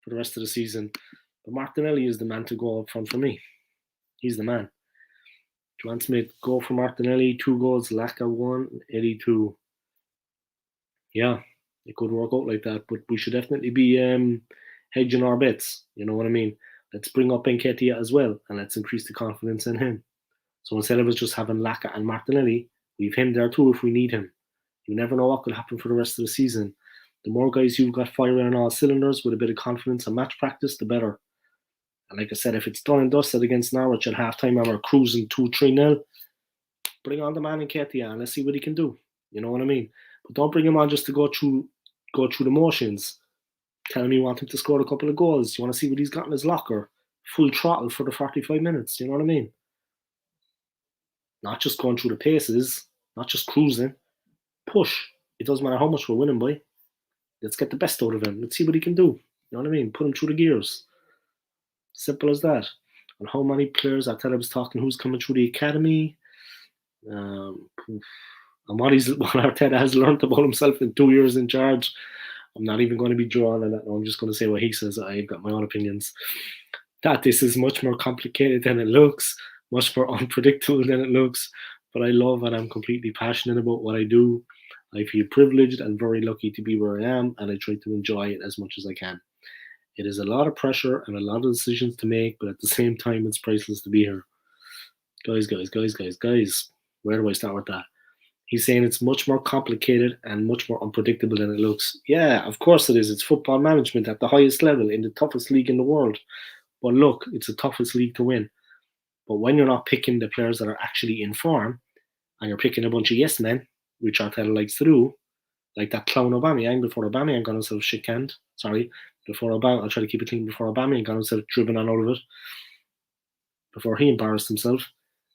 for the rest of the season. But Martinelli is the man to go up front for me. He's the man. Joan Smith, go for Martinelli, 2 goals, Laka 1, Eddie 2. Yeah, it could work out like that, but we should definitely be hedging our bets. You know what I mean? Let's bring up Nketiah as well, and let's increase the confidence in him. So instead of us just having Laka and Martinelli, we've him there too if we need him. You never know what could happen for the rest of the season. The more guys you've got firing on all cylinders with a bit of confidence and match practice, the better. And like I said, if it's done and dusted against Norwich at halftime and we're cruising 2-3-0, bring on the man Nketiah and let's see what he can do. You know what I mean? But don't bring him on just to go through the motions. Tell him you want him to score a couple of goals. You want to see what he's got in his locker. Full throttle for the 45 minutes. You know what I mean? Not just going through the paces, not just cruising. Push. It doesn't matter how much we're winning by. Let's get the best out of him. Let's see what he can do. You know what I mean? Put him through the gears. Simple as that. And how many players, I was talking who's coming through the academy. And what Arteta has learned about himself in 2 years in charge. I'm not even going to be drawn on that. I'm just going to say what he says. I've got my own opinions. That this is much more complicated than it looks, much more unpredictable than it looks. But I love and I'm completely passionate about what I do. I feel privileged and very lucky to be where I am, and I try to enjoy it as much as I can. It is a lot of pressure and a lot of decisions to make, but at the same time, it's priceless to be here. Guys. Where do I start with that? He's saying it's much more complicated and much more unpredictable than it looks. Yeah, of course it is. It's football management at the highest level in the toughest league in the world. But look, it's the toughest league to win. But when you're not picking the players that are actually in form, and you're picking a bunch of yes men, which Arteta likes to do, like that clown Aubameyang before Aubameyang got himself shit-canned. I'll try to keep it clean before Aubameyang got himself driven on out of it. Before he embarrassed himself.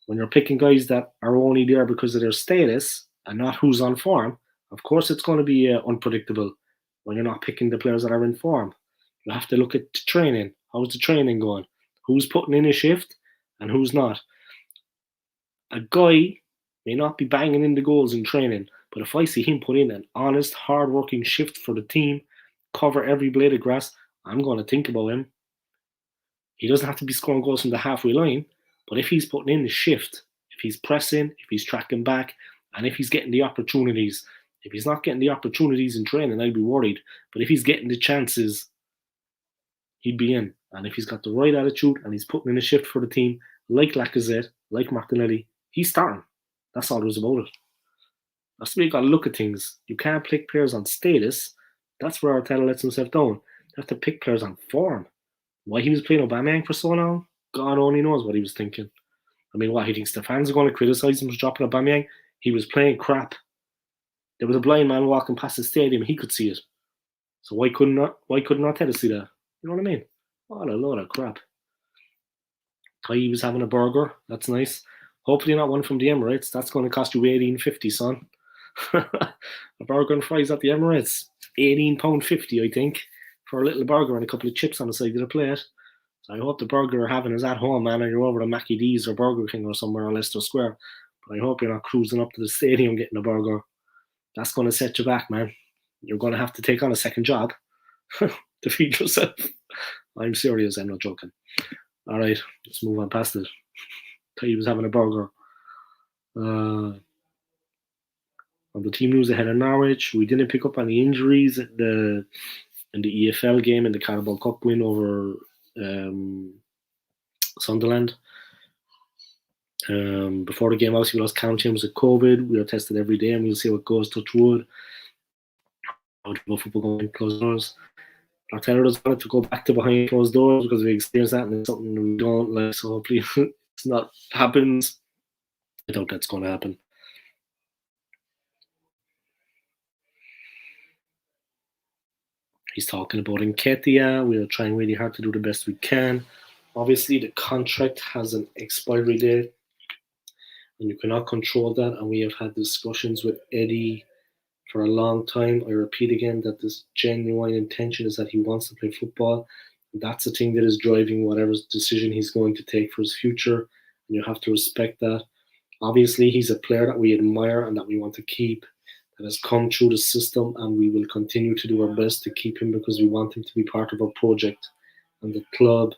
When you're picking guys that are only there because of their status and not who's on form, of course it's going to be unpredictable when you're not picking the players that are in form. You have to look at training. How's the training going? who's putting in a shift and who's not. A guy may not be banging in the goals in training, but if I see him put in an honest, hard-working shift for the team, cover every blade of grass, I'm going to think about him. He doesn't have to be scoring goals from the halfway line, but if he's putting in the shift, if he's pressing, if he's tracking back, and if he's getting the opportunities, if he's not getting the opportunities in training, I'd be worried. But if he's getting the chances, he'd be in. And if he's got the right attitude and he's putting in a shift for the team, like Lacazette, like Martinelli, he's starting. That's all there is about it. That's the way you got to look at things. You can't pick players on status. That's where Arteta lets himself down. You have to pick players on form. Why he was playing Aubameyang for so long, God only knows what he was thinking. I mean, what, he thinks the fans are going to criticise him for dropping Aubameyang? He was playing crap. There was a blind man walking past the stadium. He could see it. So why couldn't Arteta see that? You know what I mean? What a load of crap. He was having a burger. That's nice. Hopefully not one from the Emirates. That's going to cost you £18.50, son. A burger and fries at the Emirates. £18.50, I think, for a little burger and a couple of chips on the side of the plate. So I hope the burger you're having is at home, man, and you're over to Mackie D's or Burger King or somewhere on Leicester Square. But I hope you're not cruising up to the stadium getting a burger. That's going to set you back, man. You're going to have to take on a second job to feed yourself. I'm serious. I'm not joking. All right, let's move on past it. He was having a burger. On the team news ahead of Norwich, we didn't pick up any injuries in the EFL game in the Carabao Cup win over Sunderland. Before the game, obviously we lost count teams with COVID. We are tested every day, and we'll see what goes. Touch wood. How football going closed doors. Arteta doesn't want to go back to behind closed doors because we experienced that, and it's something we don't like. So hopefully, it's not happens. I doubt that's going to happen. He's talking about Nketiah. We are trying really hard to do the best we can. Obviously, the contract has an expiry date, and you cannot control that. And we have had discussions with Eddie for a long time. I repeat again that this genuine intention is that he wants to play football. That's the thing that is driving whatever decision he's going to take for his future, and you have to respect that. Obviously, he's a player that we admire and that we want to keep, that has come through the system, and we will continue to do our best to keep him because we want him to be part of our project and the club.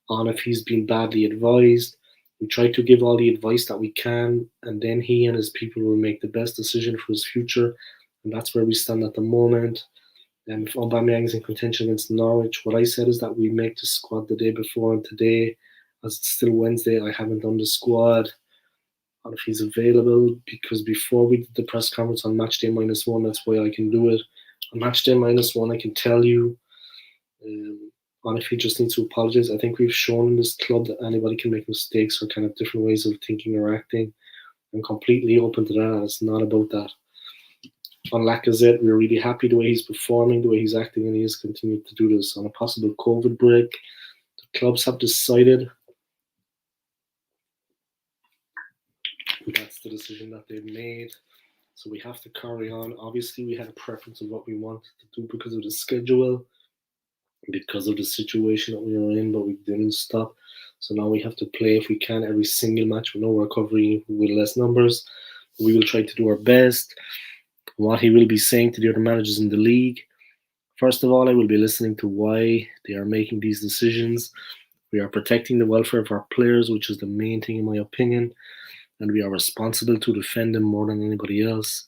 On if he's been badly advised, we try to give all the advice that we can, and then he and his people will make the best decision for his future, and that's where we stand at the moment. If Aubameyang is in contention against Norwich, what I said is that we make the squad the day before, and today, as it's still Wednesday, I haven't done the squad. And if he's available, because before we did the press conference on match day -1, that's why I can do it. On match day -1, I can tell you. And if he just needs to apologize, I think we've shown in this club that anybody can make mistakes or kind of different ways of thinking or acting. I'm completely open to that, and it's not about that. On Lacazette, we're really happy the way he's performing, the way he's acting, and he has continued to do this. On a possible COVID break, the clubs have decided. That's the decision that they've made. So we have to carry on. Obviously, we had a preference of what we wanted to do because of the schedule, because of the situation that we were in, but we didn't stop. So now we have to play, if we can, every single match with no recovery, with less numbers. We will try to do our best. What he will be saying to the other managers in the league. First of all, I will be listening to why they are making these decisions. We are protecting the welfare of our players, which is the main thing in my opinion, and we are responsible to defend them more than anybody else.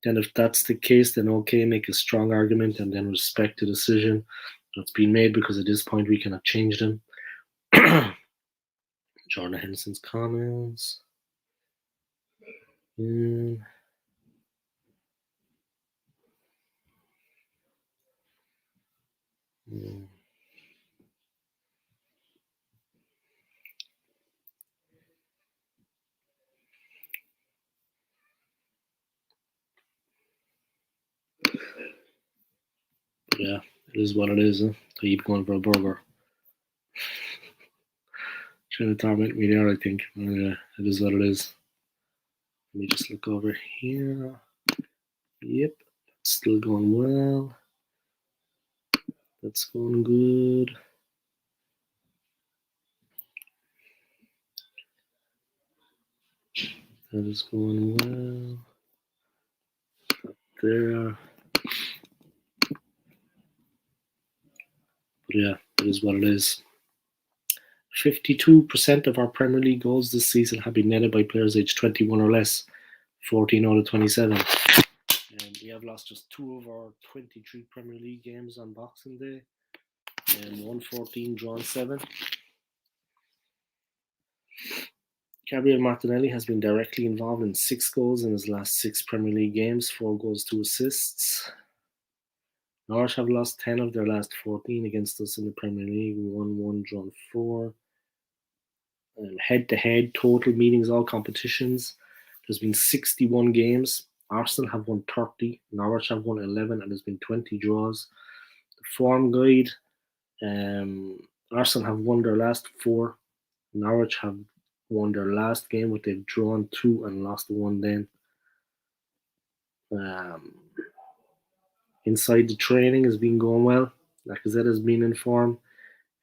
Then if that's the case, then okay, make a strong argument and then respect the decision that's been made, because at this point we cannot change them. Jordan Henderson's comments. Yeah, it is what it is. Huh? Keep going for a burger. Trying to torment me there, I think. Yeah, it is what it is. Let me just look over here. Yep, it's still going well. That's going good. That is going well. There. But yeah, it is what it is. 52% of our Premier League goals this season have been netted by players aged 21 or less, 14 out of 27. We have lost just 2 of our 23 Premier League games on Boxing Day, and won 14, drawn 7. Gabriel Martinelli has been directly involved in 6 goals in his last 6 Premier League games, 4 goals, 2 assists. Norwich have lost 10 of their last 14 against us in the Premier League, won 1, drawn 4. Head-to-head total meetings, all competitions, there's been 61 games. Arsenal have won 30, Norwich have won 11, and there's been 20 draws. The form guide, Arsenal have won their last 4. Norwich have won their last game, but they've drawn 2 and lost 1 then. Inside the training has been going well. Lacazette has been in form.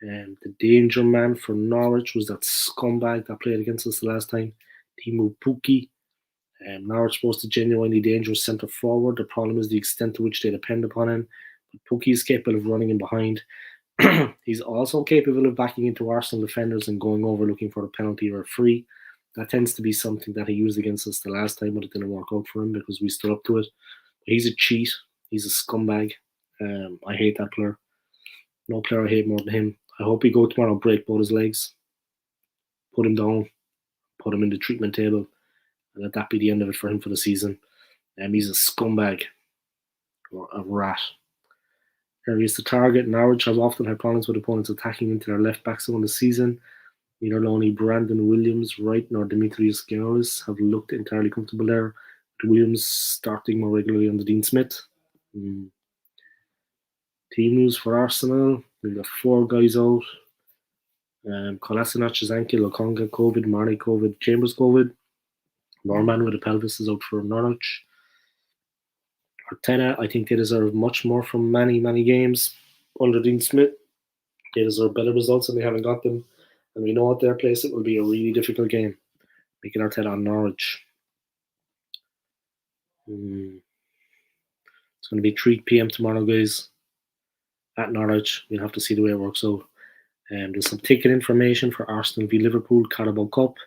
The danger man for Norwich was that scumbag that played against us the last time, Timu Puki. Norwich boasts a genuinely dangerous centre forward. The problem is the extent to which they depend upon him. But Puki is capable of running in behind. He's also capable of backing into Arsenal defenders and going over looking for a penalty or a free. That tends to be something that he used against us the last time, but it didn't work out for him because we stood up to it. He's a cheat. He's a scumbag. I hate that player. No player I hate more than him. I hope he go tomorrow, break both his legs, put him down, put him in the treatment table, and let that be the end of it for him for the season. He's a scumbag or a rat. He's the target. Norwich have often had problems with opponents attacking into their left back zone this season. Neither Loney Brandon Williams, Wright, nor Dimitrios Ginolis have looked entirely comfortable there, with Williams starting more regularly under Dean Smith. Team news for Arsenal. We've got 4 guys out. Kolasinac's ankle, Lokonga COVID, Marley COVID, Chambers COVID. Norman with a pelvis is out for Norwich. Arteta, I think they deserve much more from many games under Dean Smith. They deserve better results and they haven't got them. And we know at their place it will be a really difficult game. Mikel Arteta on Norwich. It's going to be 3 p.m. tomorrow, guys, at Norwich. We'll have to see the way it works out. There's some ticket information for Arsenal v Liverpool Carabao Cup.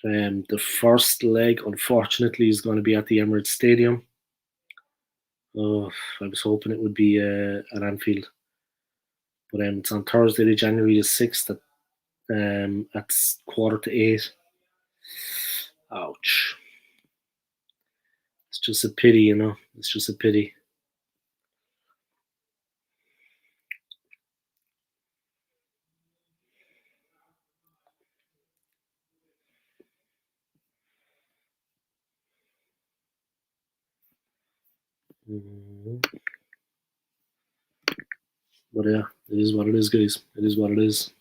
The first leg, unfortunately, is going to be at the Emirates Stadium. I was hoping it would be at Anfield. But it's on Thursday, January the 6th at 7:45. Ouch. It's just a pity, you know. It's just a pity. But yeah, it is what it is, guys. It is what it is.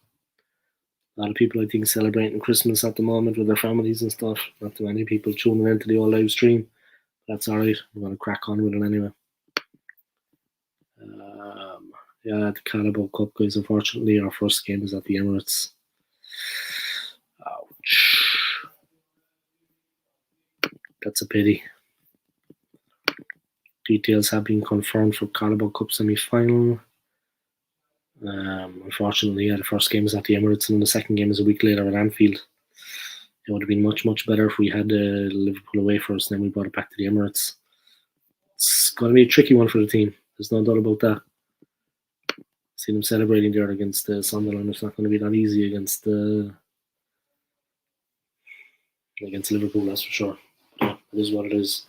A lot of people, I think, celebrating Christmas at the moment with their families and stuff. Not too many people tuning into the old live stream. That's alright. We're going to crack on with it anyway. Yeah, the Carabao Cup, guys. Unfortunately, our first game is at the Emirates. Ouch. That's a pity. Details have been confirmed for Carabao Cup semi-final. Unfortunately, yeah, the first game is at the Emirates and then the second game is a week later at Anfield. It would have been much better if we had Liverpool away first and then we brought it back to the Emirates. It's going to be a tricky one for the team. There's no doubt about that. See them celebrating there against Sunderland. It's not going to be that easy against Liverpool, that's for sure. But yeah, it is what it is.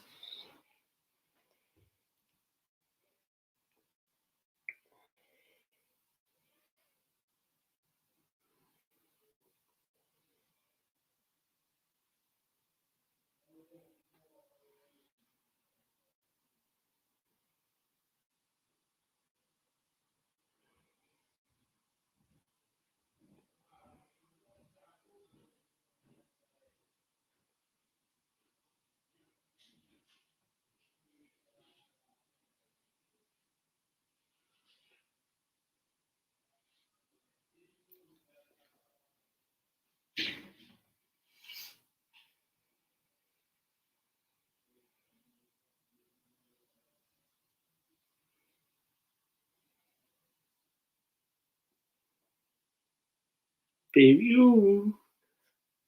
Baby, you.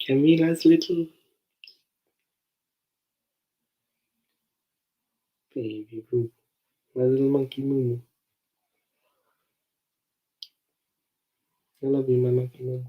Camila's little baby boo. My little monkey moo. I love you, my monkey moo.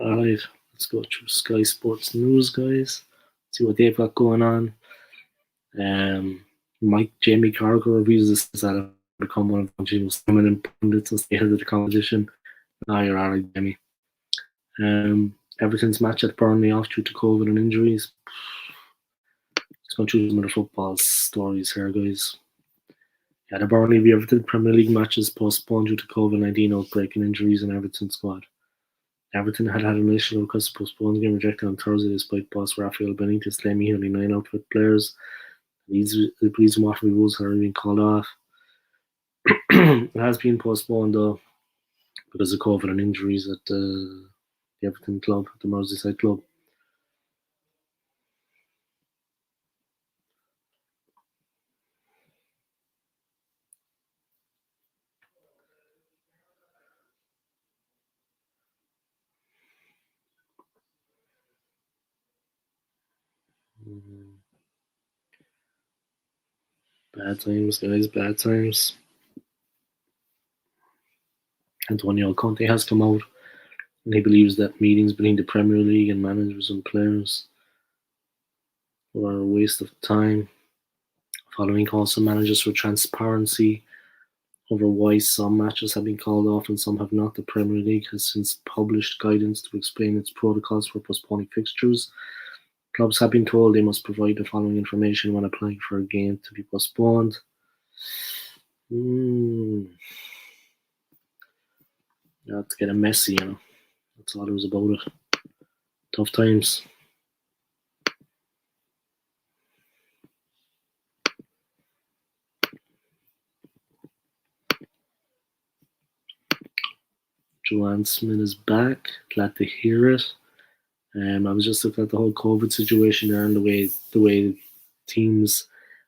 Alright, let's go through Sky Sports News, guys. See what they've got going on. Mike Jamie Carragher reviews this that have become one of the country's most prominent pundits and stay ahead of the competition. Now you're alright, Jamie. Everton's match at Burnley off due to COVID and injuries. Let's go through some of the football stories here, guys. Yeah, the Burnley v Everton Premier League matches postponed due to COVID-19 outbreak and injuries in Everton squad. Everton had an initial request to postpone the game rejected on Thursday despite boss Rafael Benitez claiming he only 9 outfit players. The reason why the rules have been called off. It has been postponed though because of COVID and injuries at the Everton club, the Merseyside club. Bad times, guys, bad times. Antonio Conte has come out and he believes that meetings between the Premier League and managers and players were a waste of time. Following calls to managers for transparency over why some matches have been called off and some have not, the Premier League has since published guidance to explain its protocols for postponing fixtures. Clubs have been told they must provide the following information when applying for a game to be postponed. That's getting messy, you know. That's all there was about it. Tough times. Joanne Smith is back. Glad to hear it. I was just looking at the whole COVID situation there and the way teams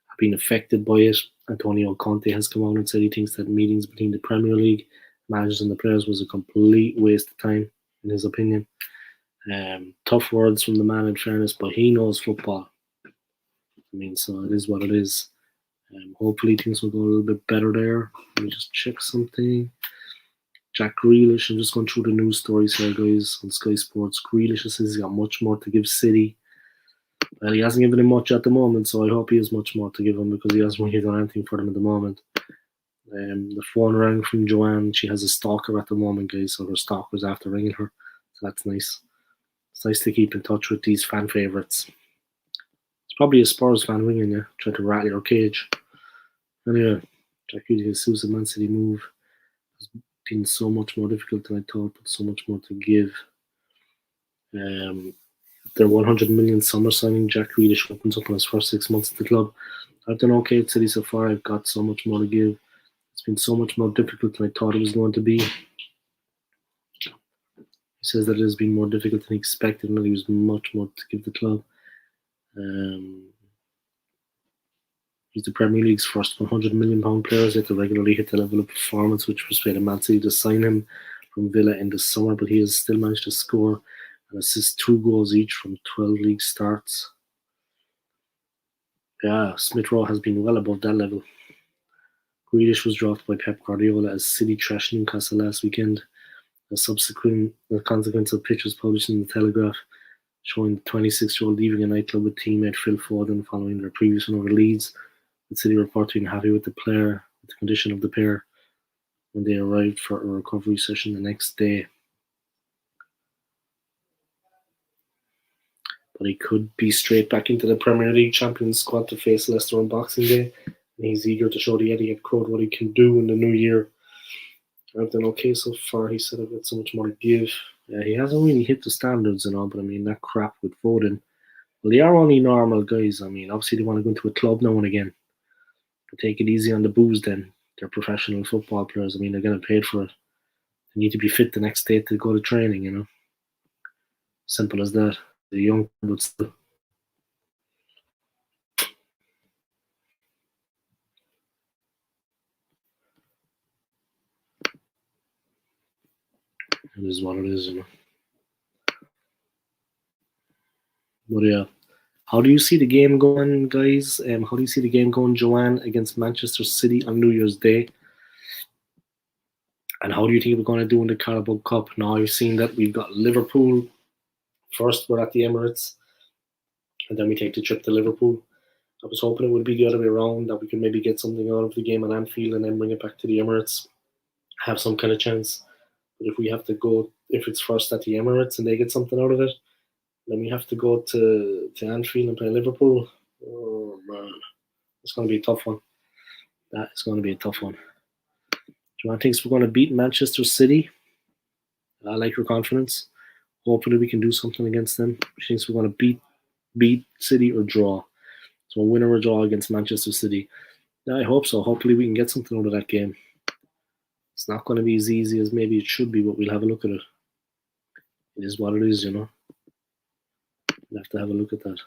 have been affected by it. Antonio Conte has come out and said he thinks that meetings between the Premier League managers and the players was a complete waste of time, in his opinion. Tough words from the man, in fairness, but he knows football. I mean, so it is what it is. Hopefully things will go a little bit better there. Let me just check something. Jack Grealish, I'm just going through the news stories here, guys, on Sky Sports. Grealish says he's got much more to give City. Well, he hasn't given him much at the moment, so I hope he has much more to give him because he hasn't really done anything for them at the moment. The phone rang from Joanne. She has a stalker at the moment, guys, so her stalker's after ringing her. So that's nice. It's nice to keep in touch with these fan favourites. It's probably a Spurs fan ringing you, trying to rattle your cage. Anyway, Jackie Jesus' Man City move has been so much more difficult than I thought, but so much more to give. Um, their 100 million summer signing, Jack Grealish, opens up in his first 6 months at the club. I've done okay at City so far. I've got so much more to give. It's been so much more difficult than I thought it was going to be. He says that it has been more difficult than he expected and that he was much more to give the club. Um, he's the Premier League's first £100 million players yet to regularly hit the level of performance which persuaded Man City to sign him from Villa in the summer, but he has still managed to score and assist 2 goals each from 12 league starts. Yeah, Smith Rowe has been well above that level. Grealish was dropped by Pep Guardiola as City trashed Newcastle last weekend. A consequence of pictures published in the Telegraph showing the 26-year-old leaving a nightclub with teammate Phil Foden following their previous win over Leeds. The City report being happy with the player, with the condition of the pair, when they arrived for a recovery session the next day. But he could be straight back into the Premier League champions squad to face Leicester on Boxing Day, and he's eager to show the Etihad crowd what he can do in the new year. I've done okay so far, he said. I've got so much more to give. He hasn't really hit the standards and all, but I mean, that crap with Foden. Well, they are only normal guys. I mean, obviously they want to go into a club now and again. But take it easy on the booze then. They're professional football players. I mean, they're getting paid for it. They need to be fit the next day to go to training, you know. Simple as that. They're young, but still. It is what it is, you know. But yeah. How do you see the game going, guys? How do you see the game going, Joanne, against Manchester City on New Year's Day? And how do you think we're going to do in the Carabao Cup? Now, you've seen that we've got Liverpool first. We're at the Emirates, and then we take the trip to Liverpool. I was hoping it would be the other way around, that we could maybe get something out of the game at Anfield and then bring it back to the Emirates, have some kind of chance. But if we have to go, if it's first at the Emirates and they get something out of it, then we have to go to Anfield and play Liverpool. Oh man, it's going to be a tough one. That is going to be a tough one. Joanne thinks we're going to beat Manchester City. I like her confidence. Hopefully we can do something against them. She thinks we're going to beat City or draw. So a win or a draw against Manchester City. Yeah, I hope so. Hopefully we can get something out of that game. It's not going to be as easy as maybe it should be, but we'll have a look at it. It is what it is, you know. We'll have to have a look at that.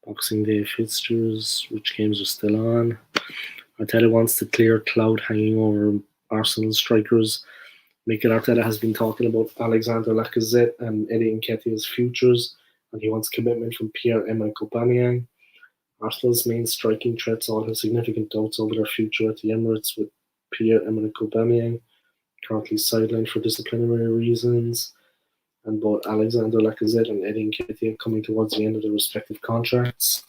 Boxing Day fixtures, which games are still on? Arteta wants to clear cloud hanging over Arsenal strikers. Mikel Arteta has been talking about Alexander Lacazette and Eddie Nketiah's futures, and he wants commitment from Pierre-Emerick Aubameyang. Arsenal's main striking threats all have significant doubts over their future at the Emirates, with Pierre-Emerick Aubameyang currently sidelined for disciplinary reasons, and both Alexander Lacazette and Eddie Nketiah coming towards the end of their respective contracts.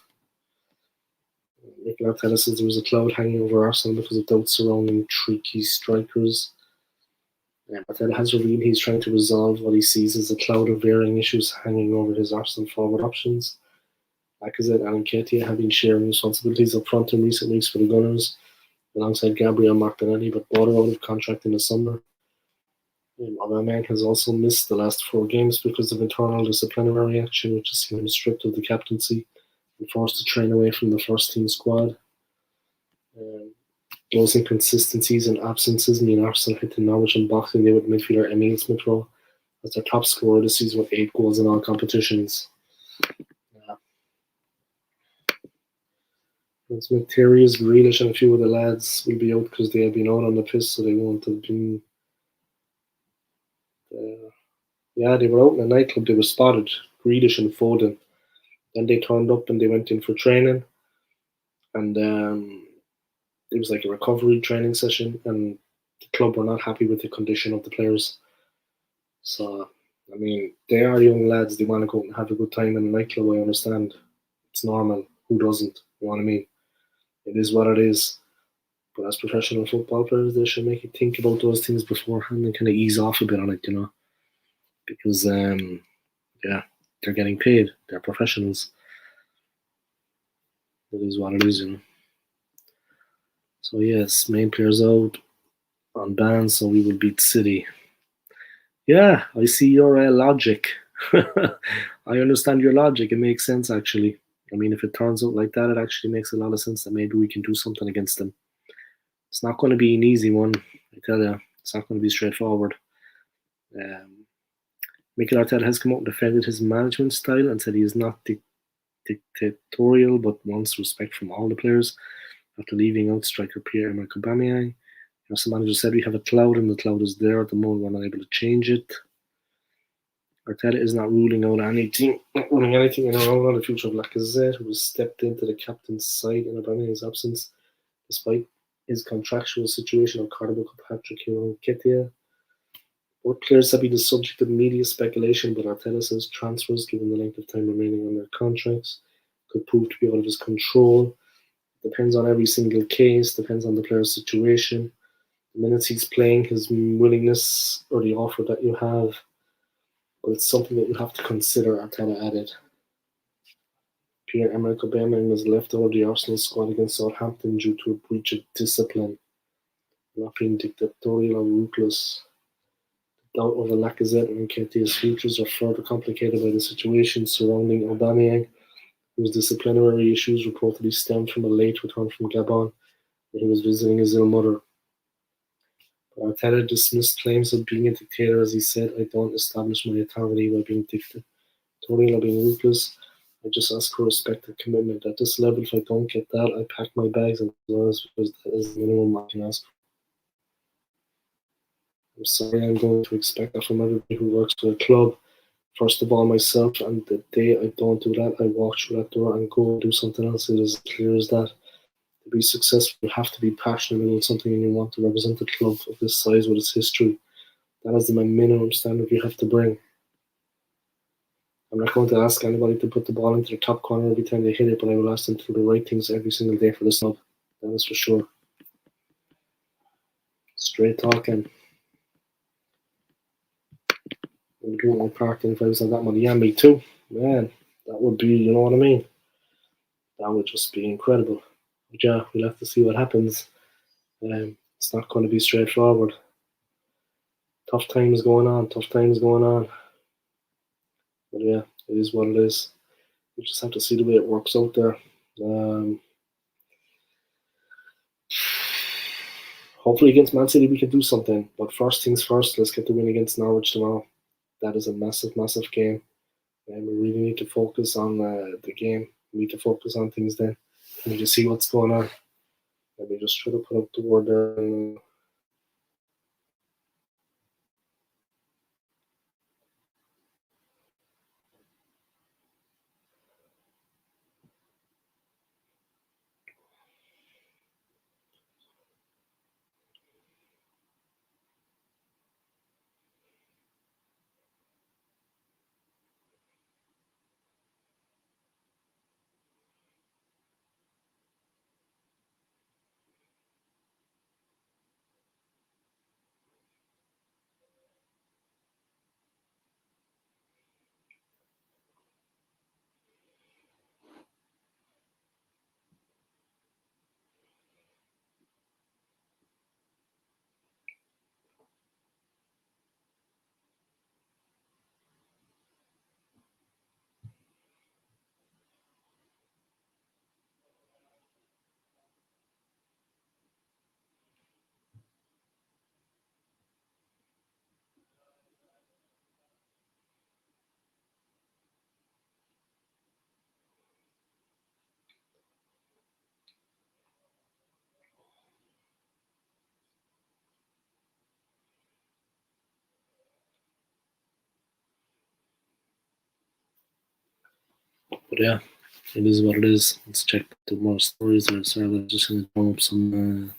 Mikel Arteta says there was a cloud hanging over Arsenal because of doubts surrounding 3 key strikers. Arteta has revealed he's trying to resolve what he sees as a cloud of varying issues hanging over his Arsenal forward options. Lacazette and Nketiah have been sharing responsibilities up front in recent weeks for the Gunners, alongside Gabriel Martinelli, but both are out of contract in the summer. Aubameyang has also missed the last 4 games because of internal disciplinary action, which has seen him stripped of the captaincy and forced to train away from the first team squad. Those inconsistencies and absences mean Arsenal hit to Norwich and Boxing Day with midfielder Emile Smith Rowe as their top scorer this season with 8 goals in all competitions. Smith theories, Grealish and a few of the lads will be out because they have been out on the piss, so they won't have been. They were out in a nightclub. They were spotted, Grealish and Foden. Then they turned up and they went in for training, and it was like a recovery training session, and the club were not happy with the condition of the players. So, I mean, they are young lads. They want to go and have a good time in a nightclub. I understand. It's normal. Who doesn't? You know what I mean? It is what it is. But as professional football players, they should make you think about those things beforehand and kind of ease off a bit on it, because yeah, they're getting paid. They're professionals. It is what it is. So yes, main players out on ban, so we will beat City. Yeah, I see your logic. I understand your logic. It makes sense actually. I mean, if it turns out like that, it actually makes a lot of sense that maybe we can do something against them. It's not going to be an easy one, I tell you. It's not going to be straightforward. Um, Mikel Arteta has come out and defended his management style and said he is not dictatorial but wants respect from all the players after leaving out striker Pierre-Emerick Aubameyang. As the manager said, we have a cloud and the cloud is there at the moment. We're not able to change it. Arteta is not ruling anything in around on the future of Lacazette, who has stepped into the captain's side in Aubameyang's absence, despite his contractual situation on Cardiff with Patrick Nketiah. Both players have been the subject of media speculation, but Arteta says transfers, given the length of time remaining on their contracts, could prove to be out of his control. Depends on every single case, depends on the player's situation, the minutes he's playing, his willingness, or the offer that you have. But it's something that you have to consider, Arteta added. Pierre-Emerick Aubameyang was left out of the Arsenal squad against Southampton due to a breach of discipline, not being dictatorial or ruthless. Doubt over Lacazette and Nketiah's futures are further complicated by the situation surrounding Aubameyang, whose disciplinary issues reportedly stemmed from a late return from Gabon, where he was visiting his ill mother. But Arteta dismissed claims of being a dictator as he said, I don't establish my authority by being dictatorial or being ruthless. I just ask for respect and commitment. At this level, if I don't get that, I pack my bags and because that is the minimum I can ask for. I'm sorry, I'm going to expect that from everybody who works for a club. First of all, myself, and the day I don't do that, I walk through that door and go and do something else. It is as clear as that. To be successful, you have to be passionate about something and you want to represent a club of this size with its history. That is the minimum standard you have to bring. I'm not going to ask anybody to put the ball into the top corner every time they hit it, but I will ask them to do the right things every single day for the club. That is for sure. Straight talking. I'm doing my part, and if I was on that money, yeah, me too. Man, that would be, you know what I mean? That would just be incredible. But yeah, we'll have to see what happens. It's not going to be straightforward. Tough times going on. But yeah, it is what it is. We just have to see the way it works out there. Hopefully against Man City we can do something. But first things first, let's get the win against Norwich tomorrow. That is a massive, massive game. And we really need to focus on the game. We need to focus on things then. We need to see what's going on. Let me just try to put up the word there. But yeah, it is what it is. Let's check the more stories there. So I'm just going to throw up some.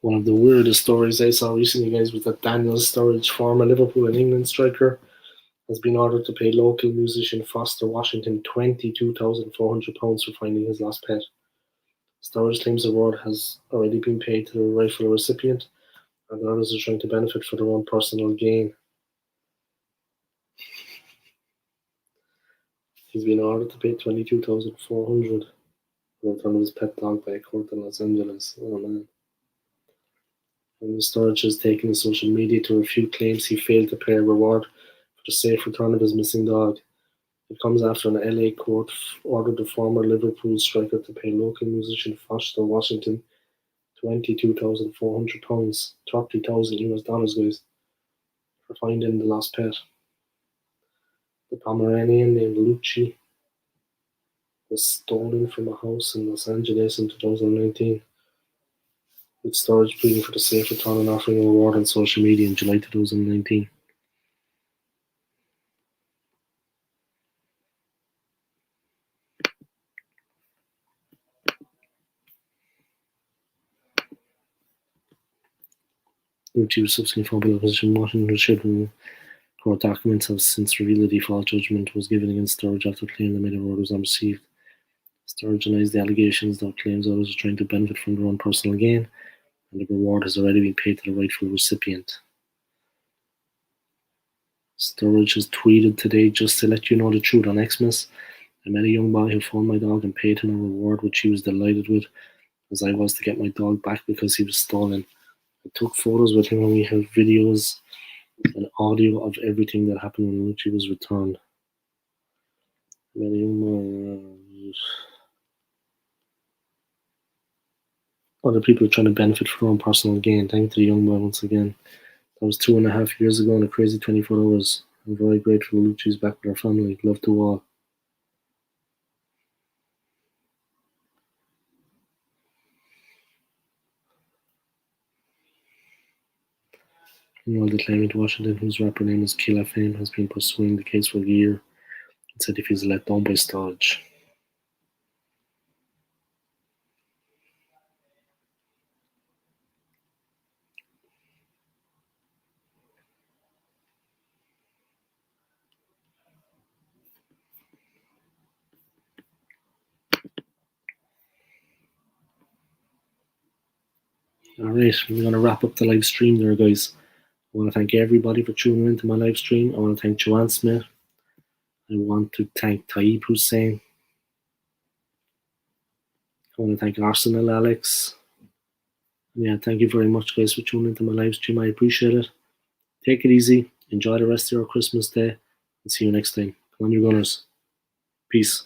One of the weirdest stories I saw recently, guys, was that Daniel Sturridge, former Liverpool and England striker, has been ordered to pay local musician Foster Washington £22,400 for finding his lost pet. Sturridge claims the reward has already been paid to the rightful recipient, and the others are trying to benefit for their own personal gain. He's been ordered to pay $22,400 for the return of his pet dog by a court in Los Angeles. Oh man. And Sturridge has taken to social media to refute claims he failed to pay a reward for the safe return of his missing dog. It comes after an LA court ordered the former Liverpool striker to pay local musician Foster Washington £22,400, $30,000 guys, for finding the lost pet. The Pomeranian named Lucci was stolen from a house in Los Angeles in 2019, with Sturridge pleading for the safe return and offering a reward on social media in July 2019. Lucci was subsequently found by opposition Washington Children. Court documents have since revealed a default judgment was given against Sturridge after claiming the made reward was not received. Sturridge denies the allegations that claims others are trying to benefit from their own personal gain, and the reward has already been paid to the rightful recipient. Sturridge has tweeted today, "Just to let you know the truth, on Xmas, I met a young boy who found my dog and paid him a reward which he was delighted with, as I was to get my dog back because he was stolen. I took photos with him and we have videos and audio of everything that happened when Lucci was returned." I met a young boy. Other people are trying to benefit from their own personal gain. Thank you to the young boy once again. That was 2.5 years ago in a crazy 24 hours. I'm very grateful Lucci's back with our family. Love to all. Meanwhile, the claimant Washington, whose rapper name is Killa Fame, has been pursuing the case for a year and said if he's let down by Sturridge. Alright, we're going to wrap up the live stream there, guys. I want to thank everybody for tuning into my live stream. I want to thank Joanne Smith. I want to thank Taib Hussein. I want to thank Arsenal Alex. Yeah, thank you very much, guys, for tuning into my live stream. I appreciate it. Take it easy. Enjoy the rest of your Christmas day. And see you next time. Come on, you Gunners. Peace.